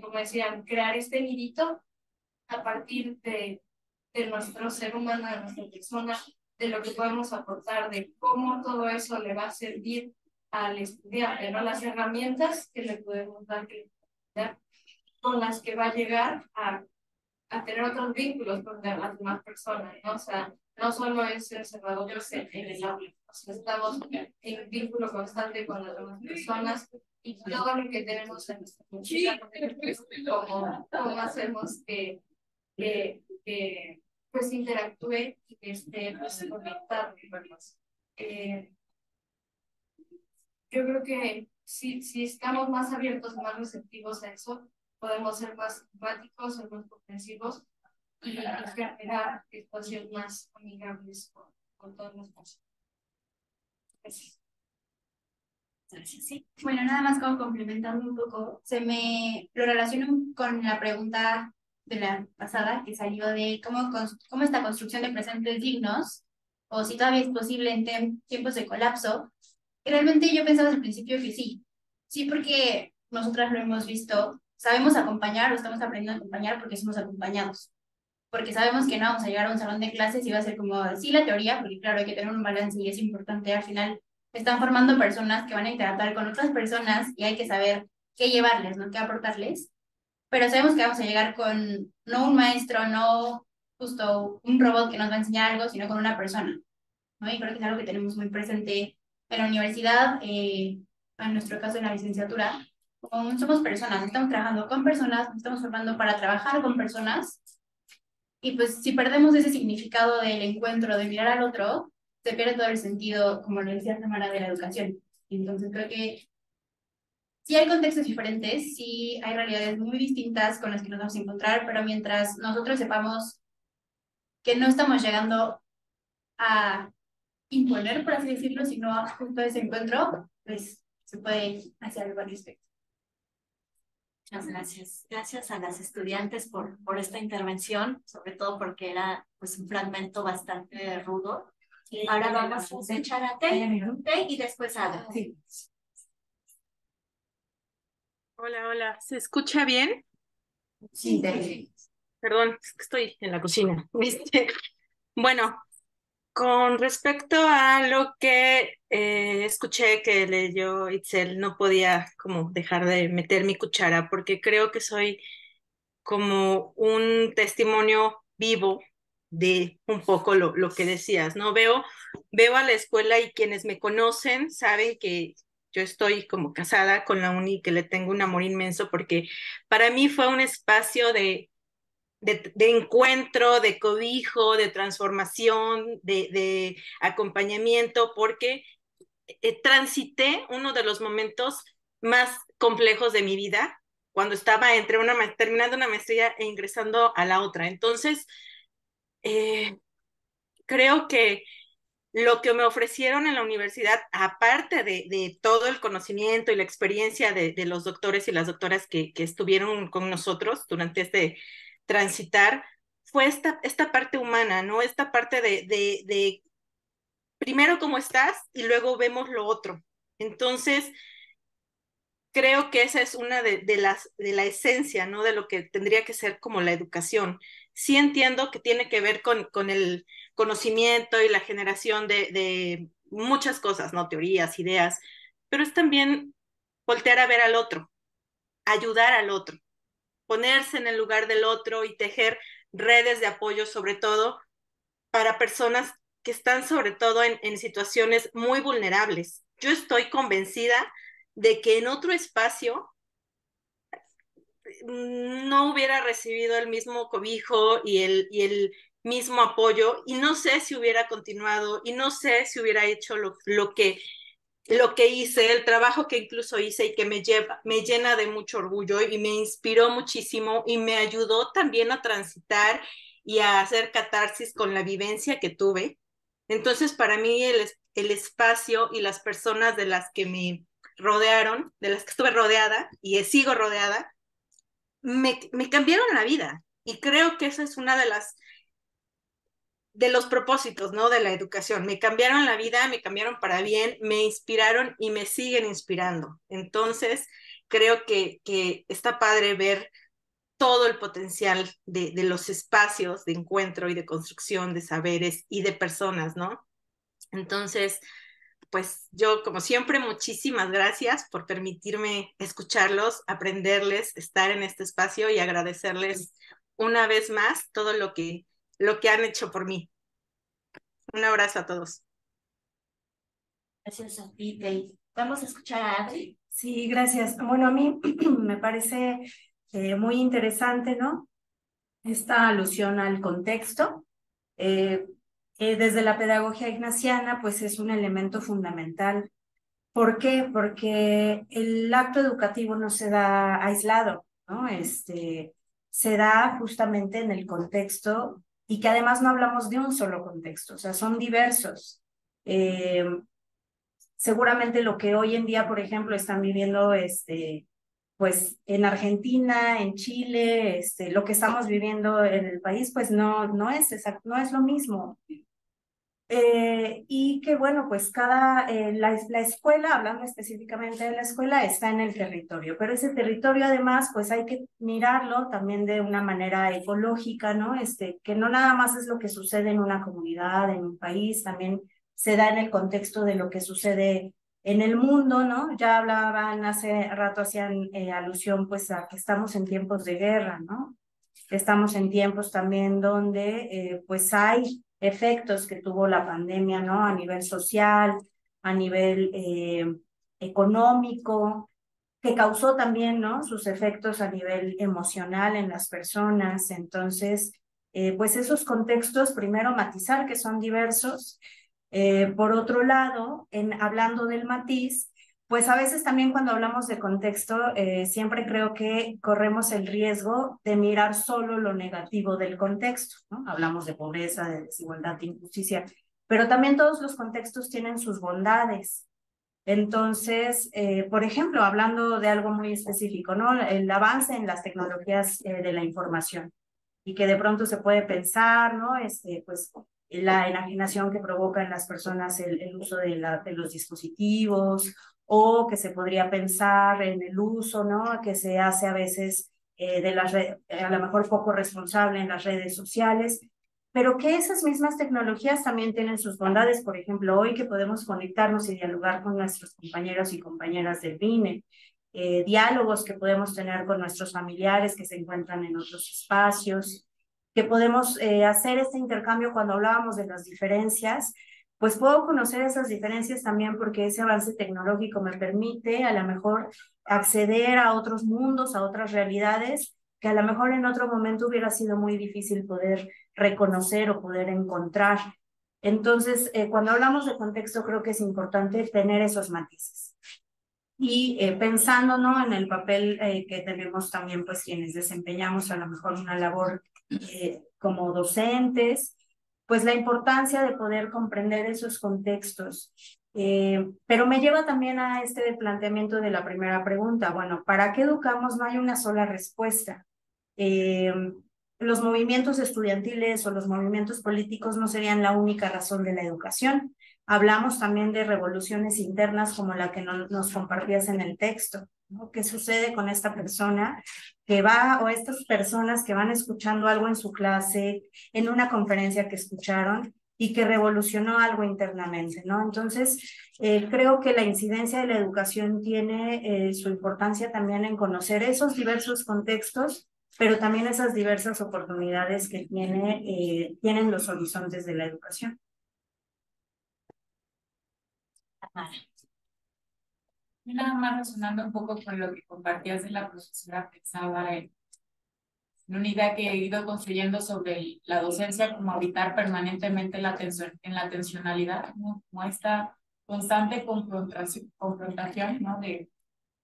como decían, crear este nidito a partir de nuestro ser humano, de nuestra persona, de lo que podemos aportar, de cómo todo eso le va a servir al estudiante, ¿no? Las herramientas que le podemos dar, con las que va a llegar a tener otros vínculos con las demás personas, ¿no? O sea, no solo es encerrados en el aula, o sea, estamos en vínculo constante con las demás personas y todo lo que tenemos en nuestra mochila, cómo hacemos que pues interactúe y que esté pues, conectado. Yo creo que si estamos más abiertos, más receptivos a eso, podemos ser más empáticos, ser más comprensivos y generar espacios más amigables con todos los personas. Gracias. Gracias, sí. Bueno, nada más como complementando un poco, lo relaciono con la pregunta de la pasada que salió de cómo esta construcción de presentes dignos, o si todavía es posible en tiempos de colapso. Y realmente yo pensaba al principio que sí, porque nosotras lo hemos visto, sabemos acompañar o estamos aprendiendo a acompañar porque somos acompañados, porque sabemos que no vamos a llegar a un salón de clases y va a ser como, sí, la teoría, porque claro, hay que tener un balance y es importante, al final están formando personas que van a interactuar con otras personas y hay que saber qué llevarles, ¿no? Qué aportarles, pero sabemos que vamos a llegar con, no un maestro, no justo un robot que nos va a enseñar algo, sino con una persona, ¿no? Y creo que es algo que tenemos muy presente en la universidad, en nuestro caso en la licenciatura, como somos personas, estamos trabajando con personas, nos estamos formando para trabajar con personas, y pues si perdemos ese significado del encuentro, de mirar al otro, se pierde todo el sentido, como lo decía Tamara, de la educación. Entonces creo que sí hay contextos diferentes, sí hay realidades muy distintas con las que nos vamos a encontrar, pero mientras nosotros sepamos que no estamos llegando a imponer, por así decirlo, sino a justo ese encuentro, pues se puede hacer algo al respecto. Muchas gracias. Gracias a las estudiantes por esta intervención, sobre todo porque era pues un fragmento bastante rudo. Ahora vamos a echar a té y después agua. Sí. Hola, hola. ¿Se escucha bien? Sí. Perdón, es que estoy en la cocina. Bueno, con respecto a lo que escuché que leyó Itzel, no podía como dejar de meter mi cuchara porque creo que soy como un testimonio vivo de un poco lo que decías, ¿no? Veo a la escuela y quienes me conocen saben que yo estoy como casada con la uni, que le tengo un amor inmenso porque para mí fue un espacio de encuentro, de cobijo, de transformación, de acompañamiento, porque transité uno de los momentos más complejos de mi vida cuando estaba terminando una maestría e ingresando a la otra. Entonces, creo que lo que me ofrecieron en la universidad, aparte de todo el conocimiento y la experiencia de los doctores y las doctoras que estuvieron con nosotros durante este transitar, fue esta parte humana, ¿no? Esta parte de primero cómo estás y luego vemos lo otro. Entonces, creo que esa es una de la esencia, ¿no? De lo que tendría que ser como la educación. Sí entiendo que tiene que ver con el conocimiento y la generación de muchas cosas, ¿no? Teorías, ideas, pero es también voltear a ver al otro, ayudar al otro, ponerse en el lugar del otro y tejer redes de apoyo, sobre todo para personas que están sobre todo en situaciones muy vulnerables. Yo estoy convencida de que en otro espacio no hubiera recibido el mismo cobijo y el mismo apoyo, y no sé si hubiera continuado, y no sé si hubiera hecho lo que hice, el trabajo que incluso hice y que me llena de mucho orgullo y me inspiró muchísimo y me ayudó también a transitar y a hacer catarsis con la vivencia que tuve. Entonces, para mí el espacio y las personas de las que me rodearon, de las que estuve rodeada y sigo rodeada, me cambiaron la vida. Y creo que esa es una de las los propósitos, ¿no? De la educación. Me cambiaron la vida, me cambiaron para bien, me inspiraron y me siguen inspirando. Entonces, creo que está padre ver todo el potencial de los espacios de encuentro y de construcción de saberes y de personas, ¿no? Entonces, pues yo, como siempre, muchísimas gracias por permitirme escucharlos, aprenderles, estar en este espacio y agradecerles una vez más todo lo que han hecho por mí. Un abrazo a todos. Gracias a ti, Kate. Vamos a escuchar a Adri. Sí, gracias. Bueno, a mí me parece muy interesante, ¿no? Esta alusión al contexto. Desde la pedagogía ignaciana, pues es un elemento fundamental. ¿Por qué? Porque el acto educativo no se da aislado, ¿no? Se da justamente en el contexto y que además no hablamos de un solo contexto, o sea, son diversos. Seguramente lo que hoy en día, por ejemplo, están viviendo, pues en Argentina, en Chile, lo que estamos viviendo en el país, pues no es exacto, no es lo mismo. Y que bueno, pues la escuela, hablando específicamente de la escuela, está en el territorio, pero ese territorio además, pues hay que mirarlo también de una manera ecológica, ¿no? Que no nada más es lo que sucede en una comunidad, en un país, también se da en el contexto de lo que sucede en el mundo, ¿no? Ya hablaban hace rato, hacían alusión pues a que estamos en tiempos de guerra, ¿no? Estamos en tiempos también donde pues hay efectos que tuvo la pandemia, ¿no? A nivel social, a nivel económico, que causó también, ¿no? Sus efectos a nivel emocional en las personas. Entonces, pues esos contextos, primero matizar que son diversos. Por otro lado, hablando del matiz, pues a veces también cuando hablamos de contexto, siempre creo que corremos el riesgo de mirar solo lo negativo del contexto, ¿no? Hablamos de pobreza, de desigualdad, de injusticia, pero también todos los contextos tienen sus bondades. Entonces, por ejemplo, hablando de algo muy específico, ¿no? El avance en las tecnologías de la información y que de pronto se puede pensar, ¿no? Pues la enajenación que provoca en las personas el uso de los dispositivos, o que se podría pensar en el uso, ¿no? Que se hace a veces de las redes, a lo mejor poco responsable en las redes sociales, pero que esas mismas tecnologías también tienen sus bondades. Por ejemplo, hoy que podemos conectarnos y dialogar con nuestros compañeros y compañeras del BINE, diálogos que podemos tener con nuestros familiares que se encuentran en otros espacios, que podemos hacer este intercambio cuando hablábamos de las diferencias, pues puedo conocer esas diferencias también porque ese avance tecnológico me permite a lo mejor acceder a otros mundos, a otras realidades que a lo mejor en otro momento hubiera sido muy difícil poder reconocer o poder encontrar. Entonces, cuando hablamos de contexto, creo que es importante tener esos matices. Y pensando, ¿no? En el papel que tenemos también, pues quienes desempeñamos a lo mejor una labor como docentes, pues la importancia de poder comprender esos contextos. Pero me lleva también a este planteamiento de la primera pregunta. Bueno, ¿para qué educamos? No hay una sola respuesta. Los movimientos estudiantiles o los movimientos políticos no serían la única razón de la educación. Hablamos también de revoluciones internas como la que nos compartías en el texto, ¿no? ¿Qué sucede con esta persona que va, o estas personas que van escuchando algo en su clase, en una conferencia que escucharon y que revolucionó algo internamente, ¿no? Entonces, creo que la incidencia de la educación tiene su importancia también en conocer esos diversos contextos, pero también esas diversas oportunidades que tienen los horizontes de la educación. Y nada más resonando un poco con lo que compartías de la profesora, pensaba en una idea que he ido construyendo sobre la docencia, como habitar permanentemente en la tensionalidad, ¿no? Como esta constante confrontación, ¿no? De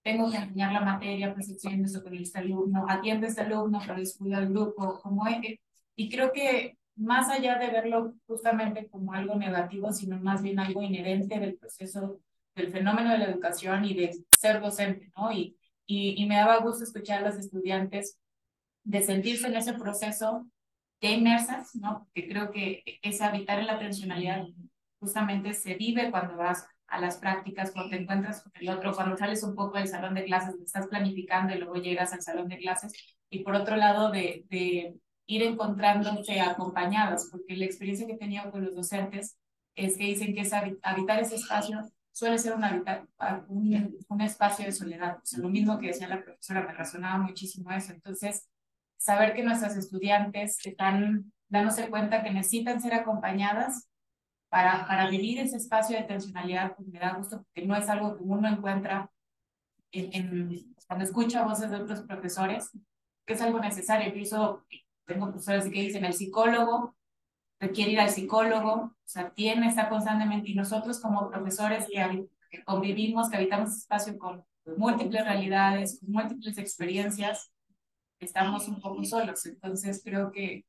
tengo que enseñar la materia, pues estoy en eso con este alumno, atiendo a este alumno, pero descuido al grupo, como es. Y creo que más allá de verlo justamente como algo negativo, sino más bien algo inherente del proceso, del fenómeno de la educación y de ser docente, ¿no? Y me daba gusto escuchar a los estudiantes de sentirse en ese proceso ya inmersas, ¿no? Porque creo que ese habitar en la atencionalidad justamente se vive cuando vas a las prácticas, cuando te encuentras con el otro, cuando sales un poco del salón de clases, estás planificando y luego llegas al salón de clases, y por otro lado de ir encontrándose acompañadas, porque la experiencia que he tenido con los docentes es que dicen que habitar ese espacio suele ser un espacio de soledad. O sea, lo mismo que decía la profesora, me resonaba muchísimo eso. Entonces, saber que nuestras estudiantes están dándose cuenta que necesitan ser acompañadas para vivir ese espacio de tensionalidad, pues me da gusto, porque no es algo que uno encuentra cuando escucha voces de otros profesores, que es algo necesario. Incluso tengo profesores que dicen, el psicólogo requiere ir al psicólogo, o sea, está constantemente, y nosotros como profesores que convivimos, que habitamos ese espacio con múltiples realidades, con múltiples experiencias, estamos un poco solos. Entonces creo que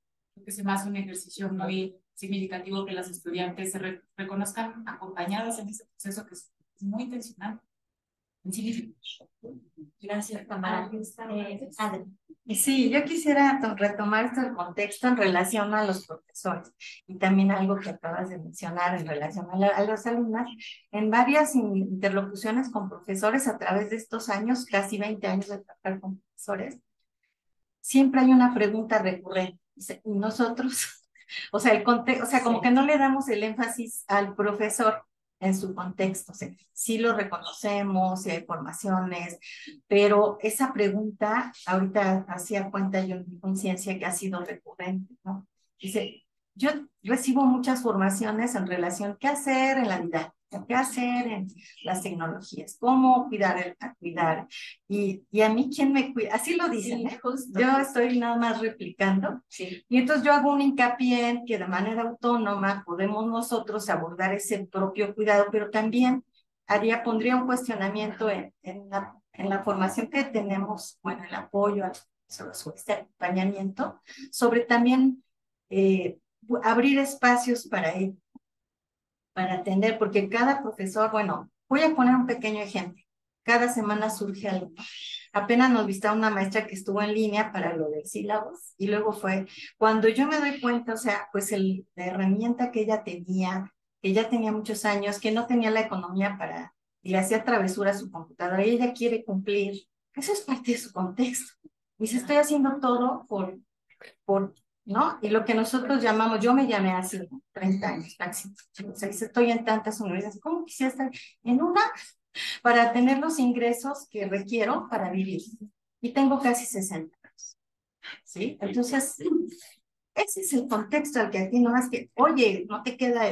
se me hace un ejercicio muy significativo que las estudiantes se reconozcan acompañadas en ese proceso que es muy intencional. Gracias, Tamara. Adri. Sí, yo quisiera retomar esto del contexto en relación a los profesores y también algo que acabas de mencionar en relación a las alumnas. En varias interlocuciones con profesores a través de estos años, casi 20 años de trabajar con profesores, siempre hay una pregunta recurrente. Y nosotros, o sea, como que no le damos el énfasis al profesor en su contexto. O sea, sí lo reconocemos, sí hay formaciones, pero esa pregunta, ahorita hacía cuenta yo en mi conciencia que ha sido recurrente, ¿no? Dice, yo recibo muchas formaciones en relación a qué hacer en la vida, qué hacer en las tecnologías, cómo cuidar. Y a mí, ¿quién me cuida? Así lo dicen, ¿eh? Yo estoy nada más replicando. Sí. Y entonces yo hago un hincapié en que de manera autónoma podemos nosotros abordar ese propio cuidado, pero también pondría un cuestionamiento en la formación que tenemos, bueno, el apoyo sobre este acompañamiento, sobre también abrir espacios para ello, para atender, porque cada profesor, bueno, voy a poner un pequeño ejemplo. Cada semana surge algo. Apenas nos visitaba una maestra que estuvo en línea para lo del sílabos y luego fue cuando yo me doy cuenta, o sea, pues la herramienta que ella tenía, que ya tenía muchos años, que no tenía la economía y le hacía travesura a su computadora y ella quiere cumplir. Eso es parte de su contexto. Y dice, estoy haciendo todo ¿no? Y lo que nosotros llamamos, yo me llamé así, 30 años, máximo. O sea, estoy en tantas universidades, ¿cómo quisiera estar en una para tener los ingresos que requiero para vivir? Y tengo casi 60 años, ¿sí? Entonces, ese es el contexto al que aquí no más que, oye, no te queda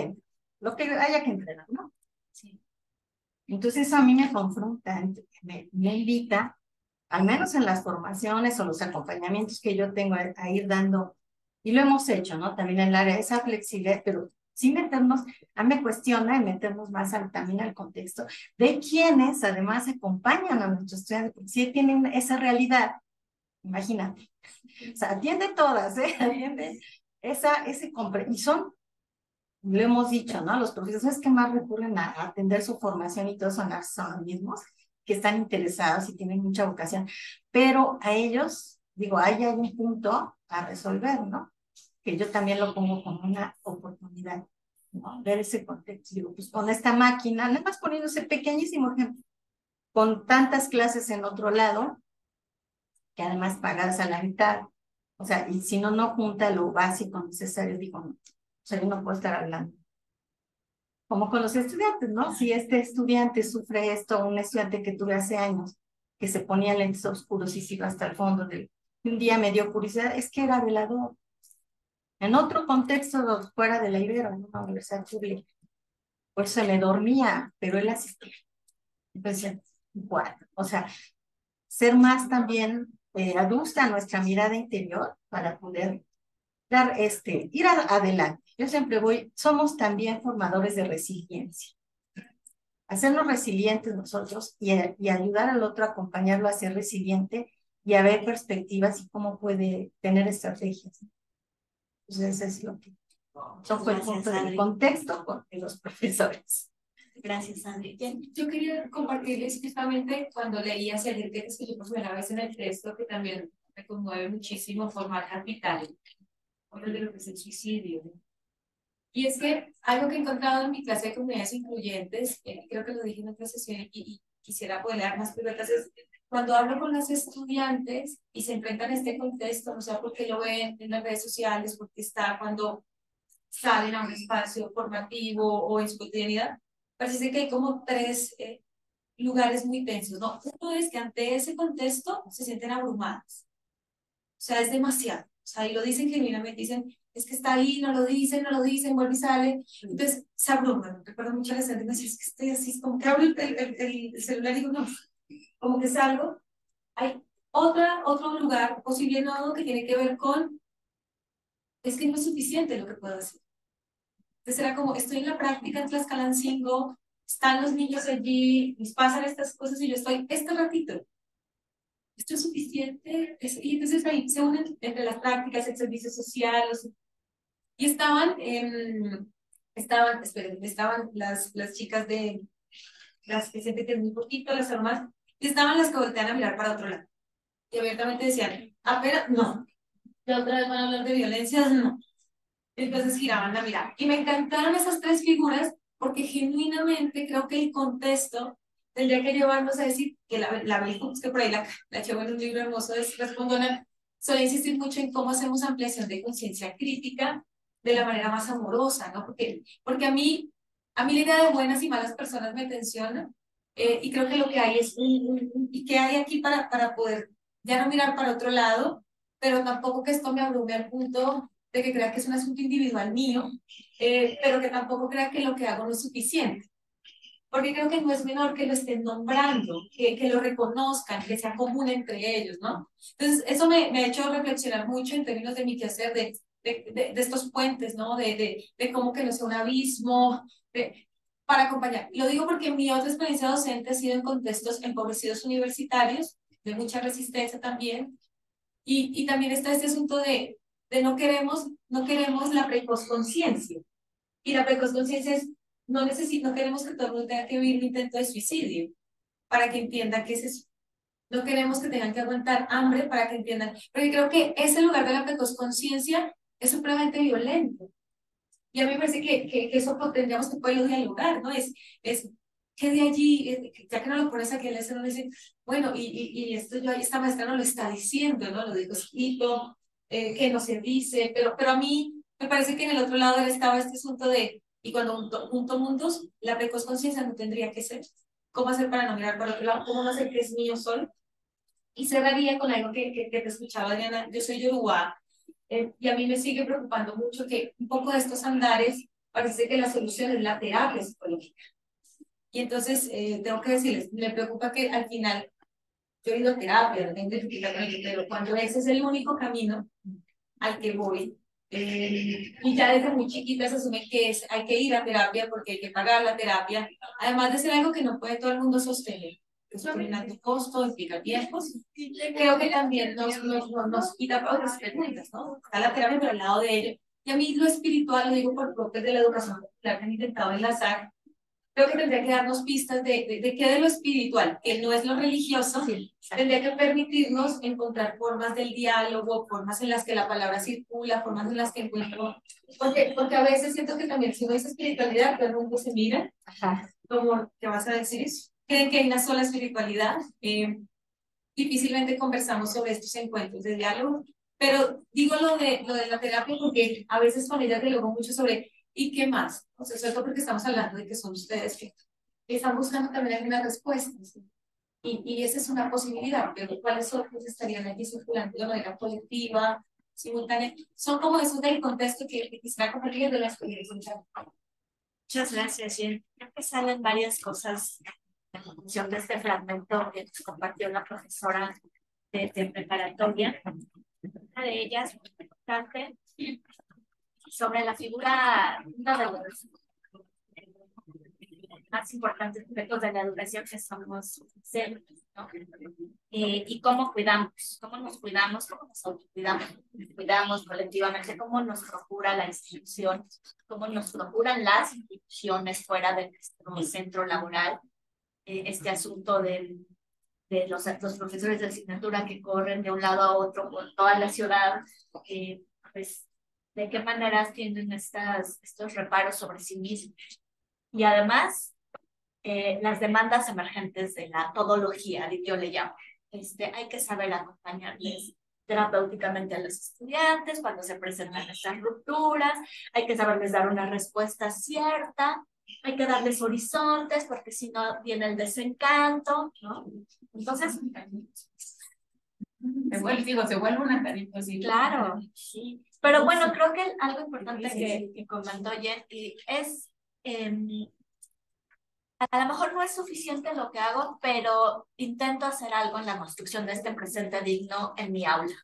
lo que haya que entrenar, ¿no? Sí. Entonces, eso a mí me confronta, me invita, al menos en las formaciones o los acompañamientos que yo tengo a ir dando. Y lo hemos hecho, ¿no? También en el área de esa flexibilidad, pero sí meternos, a mí me cuestiona y meternos más también al contexto de quienes además acompañan a nuestros estudiantes, porque sí tienen esa realidad, imagínate. O sea, atiende todas, ¿eh? Atiende y son, lo hemos dicho, ¿no? Los profesores que más recurren a atender su formación y todos son los mismos, que están interesados y tienen mucha vocación, pero a ellos, digo, ahí hay un punto a resolver, ¿no? Que yo también lo pongo como una oportunidad, ¿no? Ver ese contexto. Digo, pues con esta máquina, nada más poniendo ese pequeñísimo ejemplo, con tantas clases en otro lado, que además pagadas a la mitad, o sea, y si no junta lo básico necesario, digo, no, o sea, yo no puedo estar hablando. Como con los estudiantes, ¿no? Si este estudiante sufre esto, un estudiante que tuve hace años, que se ponía lentes oscuros y se iba hasta el fondo un día me dio curiosidad, es que era velador. En otro contexto, fuera de la Ibero, en una universidad pública, pues se le dormía, pero él asistía. Entonces, bueno, o sea, ser más también adusta a nuestra mirada interior para poder ir adelante. Yo siempre somos también formadores de resiliencia. Hacernos resilientes nosotros y ayudar al otro a acompañarlo a ser resiliente y a ver perspectivas y cómo puede tener estrategias. Entonces, eso es lo que son el punto del contexto con los profesores. Gracias, André. Yo quería compartirles justamente cuando leía el texto que yo por primera vez en el texto, que también me conmueve muchísimo, formar capital. hablo de lo que es el suicidio. Y es que algo que he encontrado en mi clase de comunidades incluyentes, creo que lo dije en otra sesión y quisiera poder dar más pilotas, es cuando hablo con las estudiantes y se enfrentan a este contexto, no sé por qué lo ven en las redes sociales, porque está cuando salen a un espacio formativo o en su cotidianidad, parece que hay como tres lugares muy tensos, ¿no? Uno es que ante ese contexto se sienten abrumadas, o sea, es demasiado, o sea, y lo dicen genuinamente, dicen, es que está ahí, no lo dicen, vuelve y sale, entonces se abruman. Recuerdo mucho a la gente, me dice, es que estoy así, es como que abro el celular y digo, no, como que salgo. Hay otro lugar, o si bien no, que tiene que ver con, es que no es suficiente lo que puedo hacer. Entonces era como, estoy en la práctica en Tlaxcalancingo, están los niños allí, nos pasan estas cosas y yo estoy este ratito. ¿Esto es suficiente? Y entonces ahí se unen entre las prácticas, el servicio social, y estaban las chicas de, las que siempre tienen muy poquito, las hermanas, y estaban las que voltean a mirar para otro lado. Y abiertamente decían, apenas, no, ya otra vez van a hablar de violencia, no. Entonces giraban la mirada. Y me encantaron esas tres figuras porque genuinamente creo que el contexto tendría que llevarnos a decir que la Bell Hooks, que por ahí la llevo en un libro hermoso de Respondona, suele insistir mucho en cómo hacemos ampliación de conciencia crítica de la manera más amorosa, ¿no? Porque a mí la idea de buenas y malas personas me tensiona y creo que lo que hay es y que hay aquí para poder ya no mirar para otro lado, pero tampoco que esto me abrume al punto de que crea que es un asunto individual mío, pero que tampoco crea que lo que hago no es suficiente. Porque creo que no es menor que lo estén nombrando, que lo reconozcan, que sea común entre ellos, ¿no? Entonces, eso me ha hecho reflexionar mucho en términos de mi quehacer, de estos puentes, ¿no? De cómo que no sea un abismo, para acompañar. Lo digo porque mi otra experiencia docente ha sido en contextos empobrecidos universitarios, de mucha resistencia también, y también está este asunto de no queremos la preconsciencia. Y la preconsciencia es, no queremos que todo el mundo tenga que vivir un intento de suicidio para que entiendan que es eso. No queremos que tengan que aguantar hambre para que entiendan. Porque creo que ese lugar de la preconsciencia es supremamente violento. Y a mí me parece que eso tendríamos que poderlo dialogar, ¿no? Es que de allí, ya que no lo pones aquí en la escena, dice, bueno, y esto esta maestra no lo está diciendo, ¿no? Lo digo escrito, que no se dice, pero a mí me parece que en el otro lado estaba este asunto de, y cuando junto mundos, la preconsciencia no tendría que ser. ¿Cómo hacer para no mirar para otro lado? ¿Cómo no hacer que es mío solo? Y cerraría con algo que te escuchaba, Adriana. Yo soy yoruba, y a mí me sigue preocupando mucho que un poco de estos andares parece que la solución es la terapia psicológica. Y entonces tengo que decirles, me preocupa que al final yo he ido a terapia, tengo dificultad con ello, pero cuando ese es el único camino al que voy, y ya desde muy chiquita se asume que hay que ir a terapia porque hay que pagar la terapia, además de ser algo que no puede todo el mundo sostener. Eso tiene un alto costo, implica tiempos. Creo que también nos quita otras preguntas, ¿no? Está la terapia por el lado de ello. Y a mí lo espiritual, lo digo por propios de la educación popular que han intentado enlazar, creo que tendría que darnos pistas de qué de lo espiritual, que no es lo religioso, tendría que permitirnos encontrar formas del diálogo, formas en las que la palabra circula, formas en las que encuentro, porque a veces siento que también si uno dice espiritualidad, todo el mundo se mira, como, ¿qué vas a decir eso? Creen que hay una sola espiritualidad, difícilmente conversamos sobre estos encuentros de diálogo, pero digo lo de la terapia porque a veces con ella dialogo mucho sobre ¿y qué más? O sea, sobre todo porque estamos hablando de que son ustedes que están buscando también alguna respuesta, ¿sí? Y esa es una posibilidad, pero ¿cuáles otros estarían aquí circulando de manera colectiva, simultánea? Son como esos del contexto que quisiera compartir de la experiencia. Muchas gracias. Creo que salen varias cosas en función de este fragmento que nos compartió la profesora de preparatoria. Una de ellas, muy importante, sobre la figura, uno de los más importantes aspectos de la educación que somos seres, ¿no? Y cómo nos cuidamos, cómo nos autocuidamos colectivamente, cómo nos procura la institución, cómo nos procuran las instituciones fuera de nuestro centro laboral, este asunto de los profesores de asignatura que corren de un lado a otro por toda la ciudad, pues de qué maneras tienen estos reparos sobre sí mismos. Y además, las demandas emergentes de la todología, yo le llamo. Hay que saber acompañarles terapéuticamente a los estudiantes cuando se presentan estas rupturas, hay que saberles dar una respuesta cierta, hay que darles horizontes porque si no viene el desencanto, ¿no? Entonces, se vuelve una tarifa así. claro, sí. Pero bueno, creo que algo importante que comentó Jen es, a lo mejor no es suficiente lo que hago, pero intento hacer algo en la construcción de este presente digno en mi aula,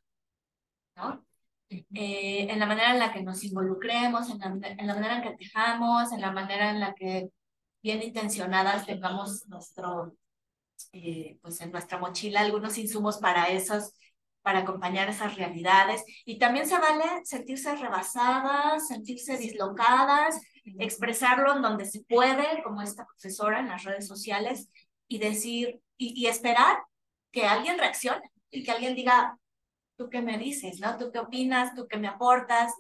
¿no? En la manera en la que nos involucremos, en la manera en que tejamos, en la manera en la que bien intencionadas tengamos pues en nuestra mochila algunos insumos para acompañar esas realidades. Y también se vale sentirse rebasadas, sentirse dislocadas, expresarlo en donde se puede, como esta profesora en las redes sociales, y decir, y esperar que alguien reaccione y que alguien diga, ¿tú qué me dices? ¿No? ¿Tú qué opinas? ¿Tú qué me aportas?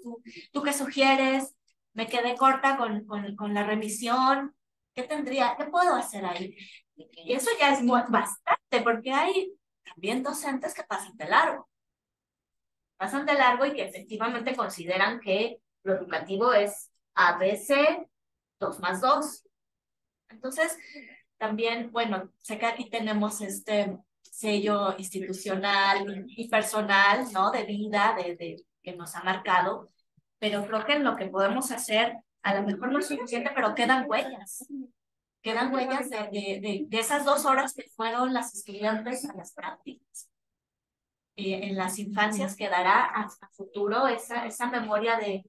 ¿Tú qué sugieres? Me quedé corta con la remisión. ¿Qué puedo hacer ahí? Y eso ya es bastante, porque hay también docentes que pasan de largo. Pasan de largo y que efectivamente consideran que lo educativo es ABC 2+2. Entonces, también, bueno, sé que aquí tenemos este sello institucional y personal, ¿no? De vida, que nos ha marcado, pero creo que en lo que podemos hacer, a lo mejor no es suficiente, pero quedan huellas. Quedan huellas de esas 2 horas que fueron las estudiantes a las prácticas. En las infancias quedará a futuro esa memoria de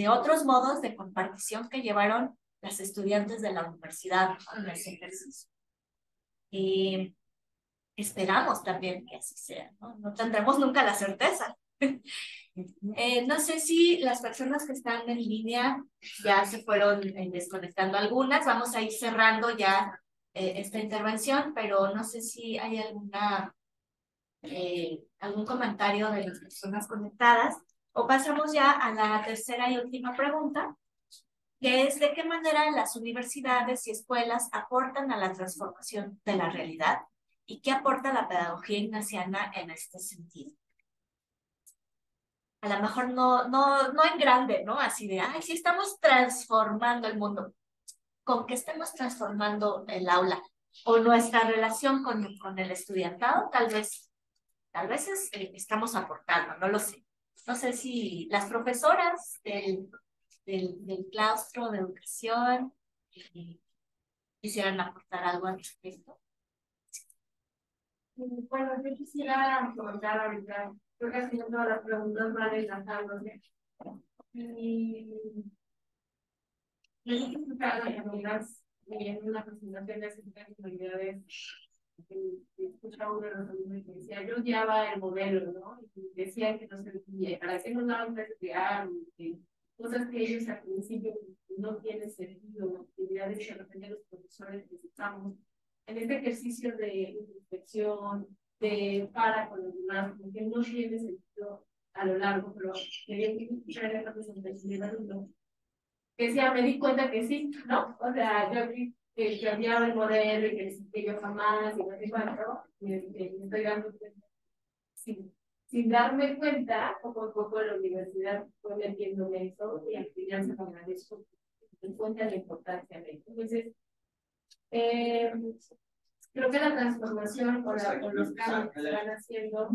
otros modos de compartición que llevaron las estudiantes de la universidad en ese ejercicio. Y esperamos también que así sea, ¿no? No tendremos nunca la certeza. No sé si las personas que están en línea ya se fueron desconectando algunas. Vamos a ir cerrando ya esta intervención, pero no sé si hay algún comentario de las personas conectadas. O pasamos ya a la tercera y última pregunta, que es de qué manera las universidades y escuelas aportan a la transformación de la realidad y qué aporta la pedagogía ignaciana en este sentido. A lo mejor no en grande, ¿no? Así de, ay, sí estamos transformando el mundo. Con que estemos transformando el aula o nuestra relación con el estudiantado, tal vez estamos aportando, no lo sé. No sé si las profesoras del claustro de educación quisieran aportar algo al respecto. Bueno, yo quisiera comentar ahorita, creo que haciendo todas las preguntas van enlazándose. Y yo he escuchado a amigas en una presentación de actividades, escuchaba uno de los alumnos que decía, yo odiaba el modelo, ¿no? Y decía que no se entendía, para qué nos daban que crear, cosas que ellos al principio no tienen sentido, actividades que de repente los profesores necesitamos. En este ejercicio de introspección, para con los demás, porque no tiene sentido a lo largo, pero quería que escuchara la presentación del alumno. Que decía, me di cuenta que sí, ¿no? O sea, yo vi que cambiaba el modelo y que yo jamás, y no sé cuánto, me estoy dando cuenta. Sin darme cuenta, poco a poco la universidad fue metiéndome eso y al final se me agradezco, me cuenta la importancia de eso. Entonces, creo que la transformación o los cambios que se van haciendo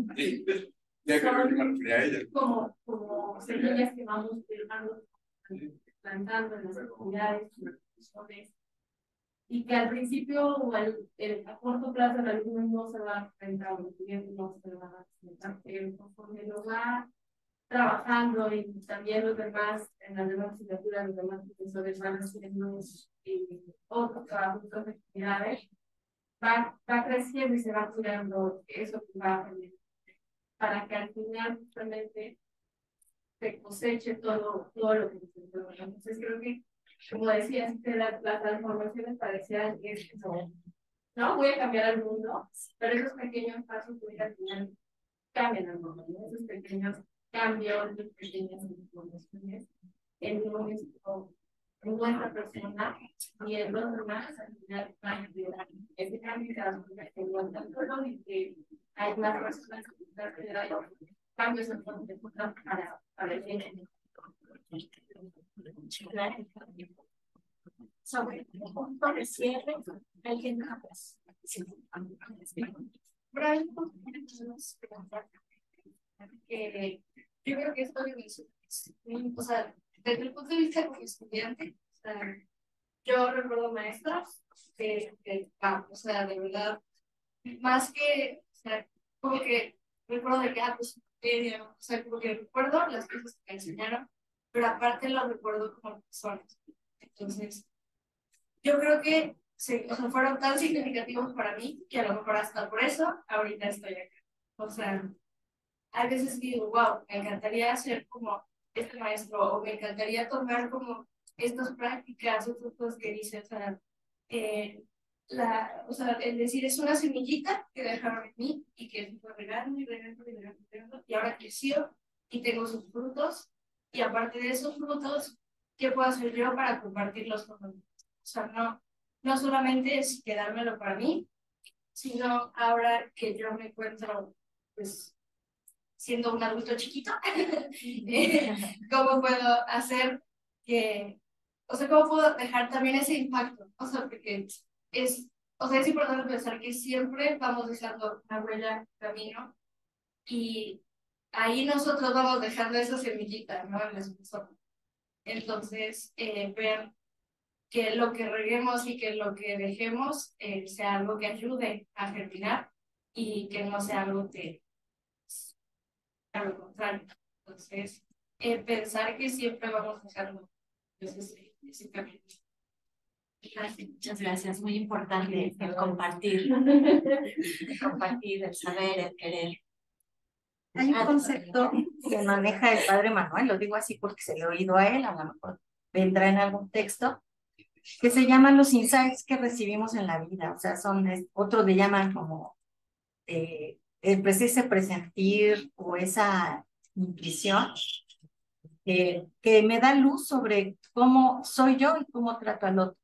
son como semillas que vamos dejando, plantando en las comunidades, en las instituciones, y que al principio o a corto plazo el alumno no se va a enfrentar, los estudiantes no se van a enfrentar, pero conforme lo va trabajando y también los demás, en las demás asignaturas, los demás profesores van haciendo otros trabajos, otras actividades, va creciendo y se va cuidando eso que va aprendiendo, para que al final justamente se coseche todo lo que se encuentra. Entonces creo que, como decías, las transformaciones parecían que es como, no voy a cambiar al mundo, pero esos pequeños pasos que al final cambian al mundo, ¿no? Esos pequeños cambios, de pequeñas transformaciones en nuestra persona y en los demás al final van a ayudar. Ese cambio que no tanto y que hay más personas que están generando cambios en para el bien. Sobre el punto de cierre, alguien más. Brian, que yo creo que esto es, o sea, desde el punto de vista como estudiante, o sea, yo recuerdo maestras o sea, de verdad, más que, o sea, como que recuerdo de que, pues, o sea, como que recuerdo las cosas que me enseñaron, pero aparte lo recuerdo como personas. Entonces, yo creo que o sea, fueron tan significativos para mí que a lo mejor hasta por eso ahorita estoy acá. O sea, a veces digo, wow, me encantaría ser como este maestro o me encantaría tomar como estas prácticas, estas cosas que dice, o sea, o sea, el decir es una semillita que dejaron en mí y que se fue regando y regando y regando y regando y ahora creció y tengo sus frutos y aparte de esos frutos, ¿qué puedo hacer yo para compartirlos con los demás? O sea, no solamente es quedármelo para mí, sino ahora que yo me encuentro, pues, siendo un adulto chiquito, ¿cómo puedo hacer que, o sea, cómo puedo dejar también ese impacto? O sea, porque o sea, es importante pensar que siempre vamos dejando una huella, un camino, y ahí nosotros vamos dejando esa semillita, ¿no? En las personas. Entonces, ver que lo que reguemos y que lo que dejemos sea algo que ayude a germinar y que no sea algo que, a lo contrario. Entonces, pensar que siempre vamos a hacerlo. Entonces, ese camino. Muchas gracias, muy importante el compartir, el saber, el querer. Hay un concepto que maneja el padre Manuel, lo digo así porque se lo he oído a él, a lo mejor vendrá en algún texto, que se llaman los insights que recibimos en la vida, o sea, otros le llaman como ese presentir o esa intuición que me da luz sobre cómo soy yo y cómo trato al otro.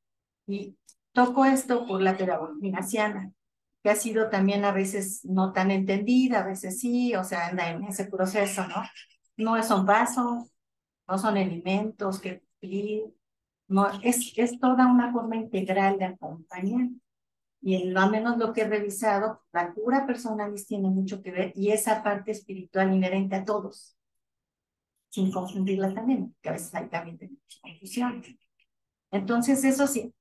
Y toco esto por la pedagogía ignaciana, que ha sido también a veces no tan entendida, a veces sí, o sea, anda en ese proceso, ¿no? No son pasos, no son elementos que cumplir, no, es toda una forma integral de acompañar. Y en lo menos lo que he revisado, la cura personal tiene mucho que ver y esa parte espiritual inherente a todos, sin confundirla también, que a veces hay también confusión. Entonces, eso sí,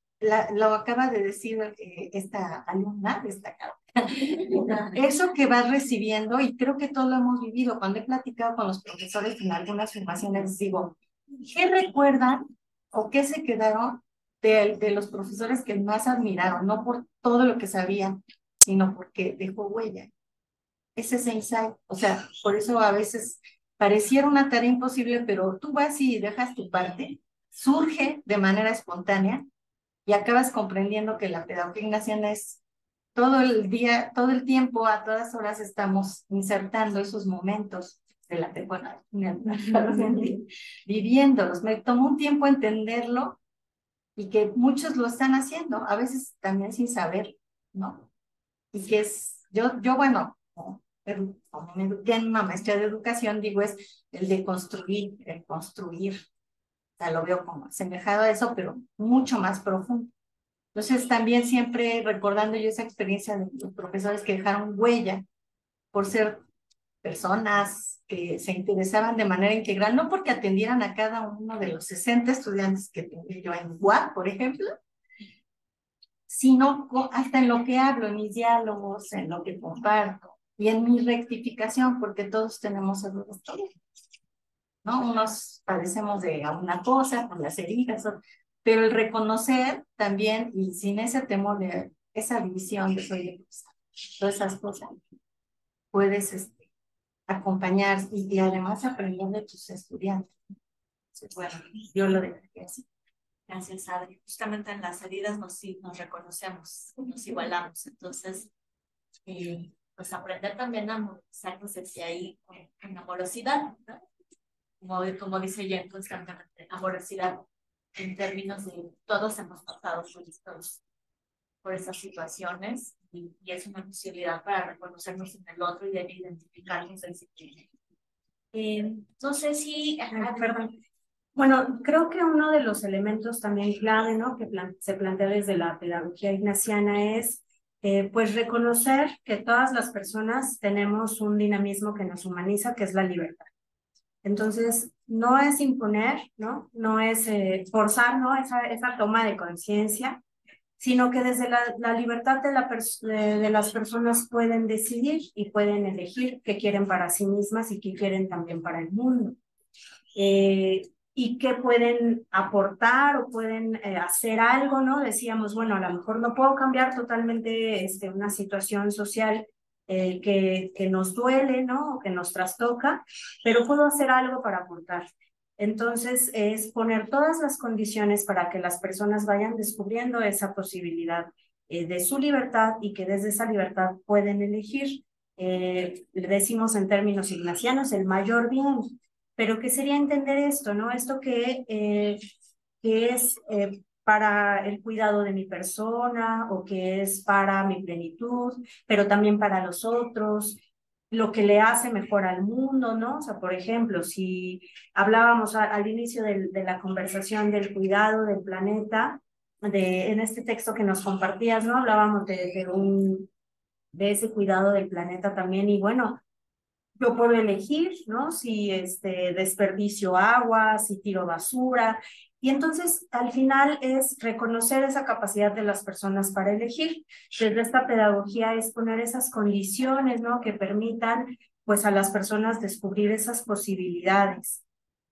lo acaba de decir esta alumna destacada. Eso que vas recibiendo, y creo que todo lo hemos vivido, cuando he platicado con los profesores en algunas formaciones, les digo, ¿qué recuerdan o qué se quedaron de los profesores que más admiraron? No por todo lo que sabían, sino porque dejó huella. Es ese insight. O sea, por eso a veces pareciera una tarea imposible, pero tú vas y dejas tu parte, surge de manera espontánea y acabas comprendiendo que la pedagogía ignaciana es todo el día, todo el tiempo, a todas horas estamos insertando esos momentos de la temporada, viviéndolos. Me tomó un tiempo entenderlo y que muchos lo están haciendo, a veces también sin saber, ¿no? Y que bueno, como me eduqué en una maestría de educación, digo, es el de construir, o sea, lo veo como asemejado a eso, pero mucho más profundo. Entonces, también siempre recordando yo esa experiencia de los profesores que dejaron huella por ser personas que se interesaban de manera integral, no porque atendieran a cada uno de los 60 estudiantes que tengo yo en UAP, por ejemplo, sino hasta en lo que hablo, en mis diálogos, en lo que comparto y en mi rectificación, porque todos tenemos errores, ¿no? Unos padecemos de alguna cosa, por las heridas, pero el reconocer también, y sin ese temor de esa división de soy de todas esas cosas, puedes acompañar y además aprender de tus estudiantes. Entonces, bueno, yo lo dejaría así. Gracias, Adri. Justamente en las heridas nos reconocemos, nos igualamos. Entonces, pues aprender también a amortizarnos desde ahí con amorosidad, ¿no? como dice Jen constantemente, la voracidad en términos de todos hemos pasado por estas situaciones y es una posibilidad para reconocernos en el otro y de identificarnos desde no sé si... Perdón. Bueno, creo que uno de los elementos también clave, ¿no? Que se plantea desde la pedagogía ignaciana es pues reconocer que todas las personas tenemos un dinamismo que nos humaniza, que es la libertad. Entonces, no es imponer, ¿no? No es forzar, ¿no? Esa toma de conciencia, sino que desde la libertad de las personas pueden decidir y pueden elegir qué quieren para sí mismas y qué quieren también para el mundo. Y qué pueden aportar o pueden hacer algo, ¿no? Decíamos, bueno, a lo mejor no puedo cambiar totalmente una situación social que nos duele, ¿no? O que nos trastoca, pero puedo hacer algo para aportar. Entonces, es poner todas las condiciones para que las personas vayan descubriendo esa posibilidad de su libertad y que desde esa libertad pueden elegir, decimos en términos ignacianos, el mayor bien. Pero ¿qué sería entender esto, no? Esto que es para el cuidado de mi persona o que es para mi plenitud, pero también para los otros, lo que le hace mejor al mundo, ¿no? O sea, por ejemplo, si hablábamos al inicio de la conversación del cuidado del planeta, en este texto que nos compartías, ¿no? Hablábamos de ese cuidado del planeta también y bueno, yo puedo elegir, ¿no? Si desperdicio agua, si tiro basura. Y entonces, al final es reconocer esa capacidad de las personas para elegir. Desde esta pedagogía es poner esas condiciones, ¿no? Que permitan, pues, a las personas descubrir esas posibilidades.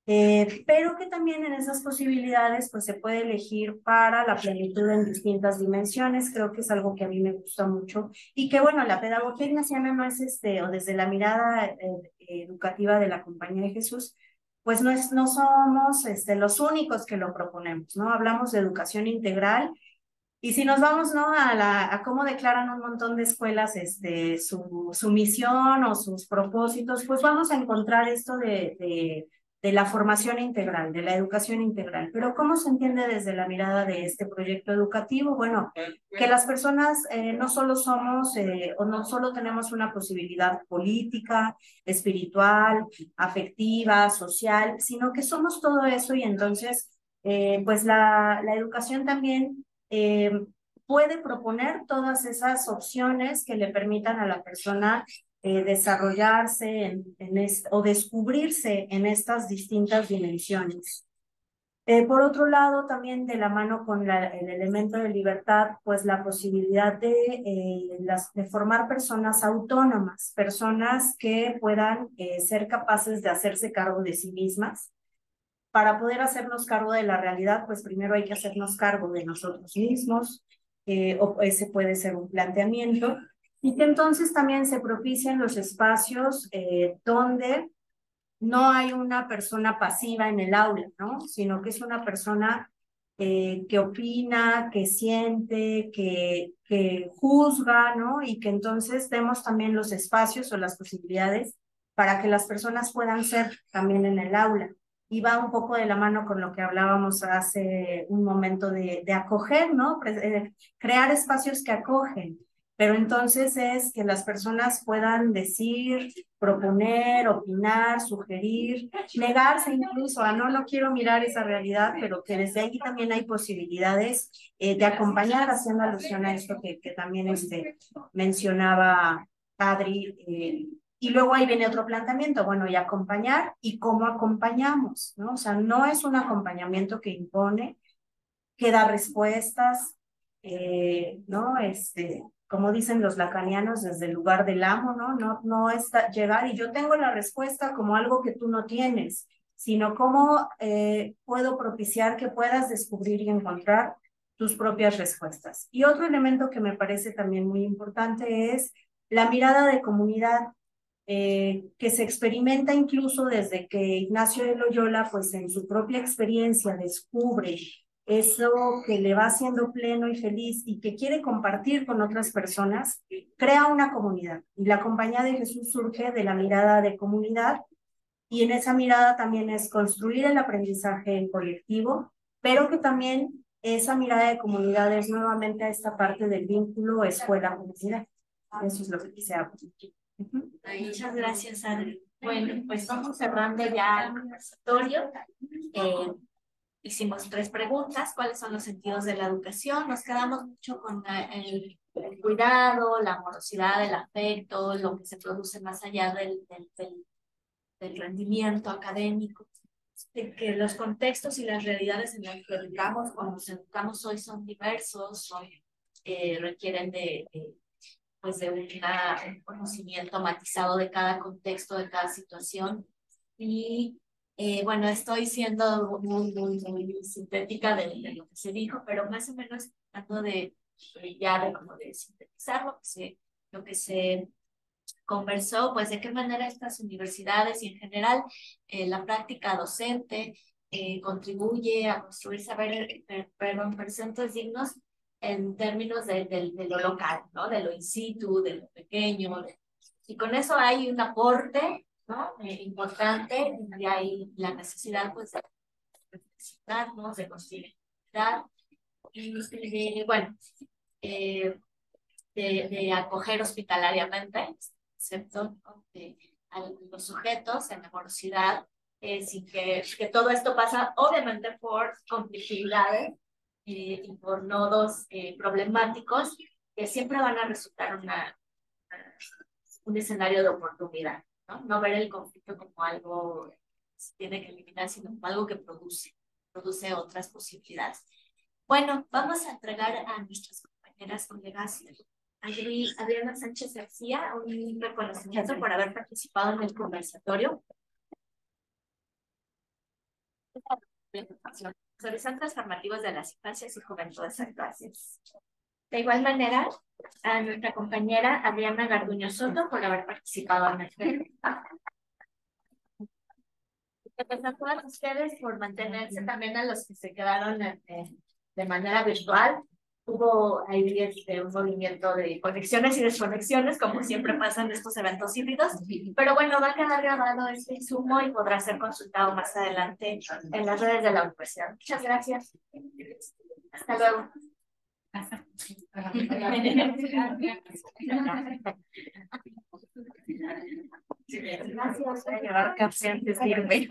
Pero que también en esas posibilidades pues se puede elegir para la plenitud en distintas dimensiones. Creo que es algo que a mí me gusta mucho y que bueno, la pedagogía ignaciana no es o desde la mirada educativa de la Compañía de Jesús, pues no somos los únicos que lo proponemos, ¿no? Hablamos de educación integral. Y si nos vamos, ¿no? a cómo declaran un montón de escuelas su misión o sus propósitos, pues vamos a encontrar esto de la formación integral, de la educación integral. Pero ¿cómo se entiende desde la mirada de este proyecto educativo? Bueno, que las personas no solo somos o no solo tenemos una posibilidad política, espiritual, afectiva, social, sino que somos todo eso y entonces, pues la educación también puede proponer todas esas opciones que le permitan a la persona desarrollarse o descubrirse en estas distintas dimensiones. Por otro lado, también de la mano con el elemento de libertad, pues la posibilidad de formar personas autónomas, personas que puedan ser capaces de hacerse cargo de sí mismas. Para poder hacernos cargo de la realidad, pues primero hay que hacernos cargo de nosotros mismos, o ese puede ser un planteamiento, y que entonces también se propicien los espacios donde no hay una persona pasiva en el aula, ¿no? Sino que es una persona que opina, que siente, que juzga, ¿no? Y que entonces demos también los espacios o las posibilidades para que las personas puedan ser también en el aula. Y va un poco de la mano con lo que hablábamos hace un momento de acoger, ¿no? Crear espacios que acogen. Pero entonces es que las personas puedan decir, proponer, opinar, sugerir, negarse incluso a no quiero mirar esa realidad, pero que desde ahí también hay posibilidades de acompañar, haciendo alusión a esto que también mencionaba Adri. Y luego ahí viene otro planteamiento, bueno, y acompañar y cómo acompañamos, ¿no? O sea, no es un acompañamiento que impone, que da respuestas, ¿no? Como dicen los lacanianos, desde el lugar del amo, ¿no? No es llegar y yo tengo la respuesta como algo que tú no tienes, sino cómo puedo propiciar que puedas descubrir y encontrar tus propias respuestas. Y otro elemento que me parece también muy importante es la mirada de comunidad, que se experimenta incluso desde que Ignacio de Loyola, pues en su propia experiencia descubre eso que le va haciendo pleno y feliz y que quiere compartir con otras personas, crea una comunidad. Y la Compañía de Jesús surge de la mirada de comunidad Y en esa mirada también es construir el aprendizaje en colectivo, pero que también esa mirada de comunidad es nuevamente a esta parte del vínculo escuela-comunidad. Eso es lo que quisiera poner. Muchas gracias, Adri. Bueno, pues vamos cerrando ya el conversatorio. Hicimos 3 preguntas. ¿Cuáles son los sentidos de la educación? Nos quedamos mucho con el cuidado, la amorosidad, el afecto, lo que se produce más allá del rendimiento académico. De que los contextos y las realidades en las que educamos, cuando nos educamos hoy, son diversos, requieren pues de un conocimiento matizado de cada contexto, de cada situación. Y bueno, estoy siendo muy sintética de lo que se dijo, pero más o menos tratando de sintetizar lo que se conversó, pues de qué manera estas universidades y en general la práctica docente contribuye a construir presentes dignos en términos de lo local, ¿no? De lo in situ, de lo pequeño. Y con eso hay un aporte, ¿no? Importante, y hay la necesidad, pues, de reflexionarnos, de construir. Y bueno, de acoger hospitalariamente, excepto a los sujetos en la morosidad, sin que todo esto pasa obviamente por conflictividades y por nodos problemáticos que siempre van a resultar un escenario de oportunidad, ¿no? No ver el conflicto como algo que se tiene que eliminar, sino como algo que produce otras posibilidades. Bueno, vamos a entregar a nuestras compañeras, colegas, Adriana Sánchez García, un reconocimiento por haber participado en el conversatorio. Los horizontes formativos de las infancias y juventudes actuales. De igual manera, a nuestra compañera Adriana Garduño Soto por haber participado en el evento. Gracias a todas ustedes por mantenerse, también a los que se quedaron de manera virtual. Hubo ahí un movimiento de conexiones y desconexiones, como siempre pasa en estos eventos híbridos, pero bueno, va a quedar grabado este insumo y podrá ser consultado más adelante en las redes de la universidad. Muchas gracias. Hasta luego. Gracias. Voy a llevar café antes de irme.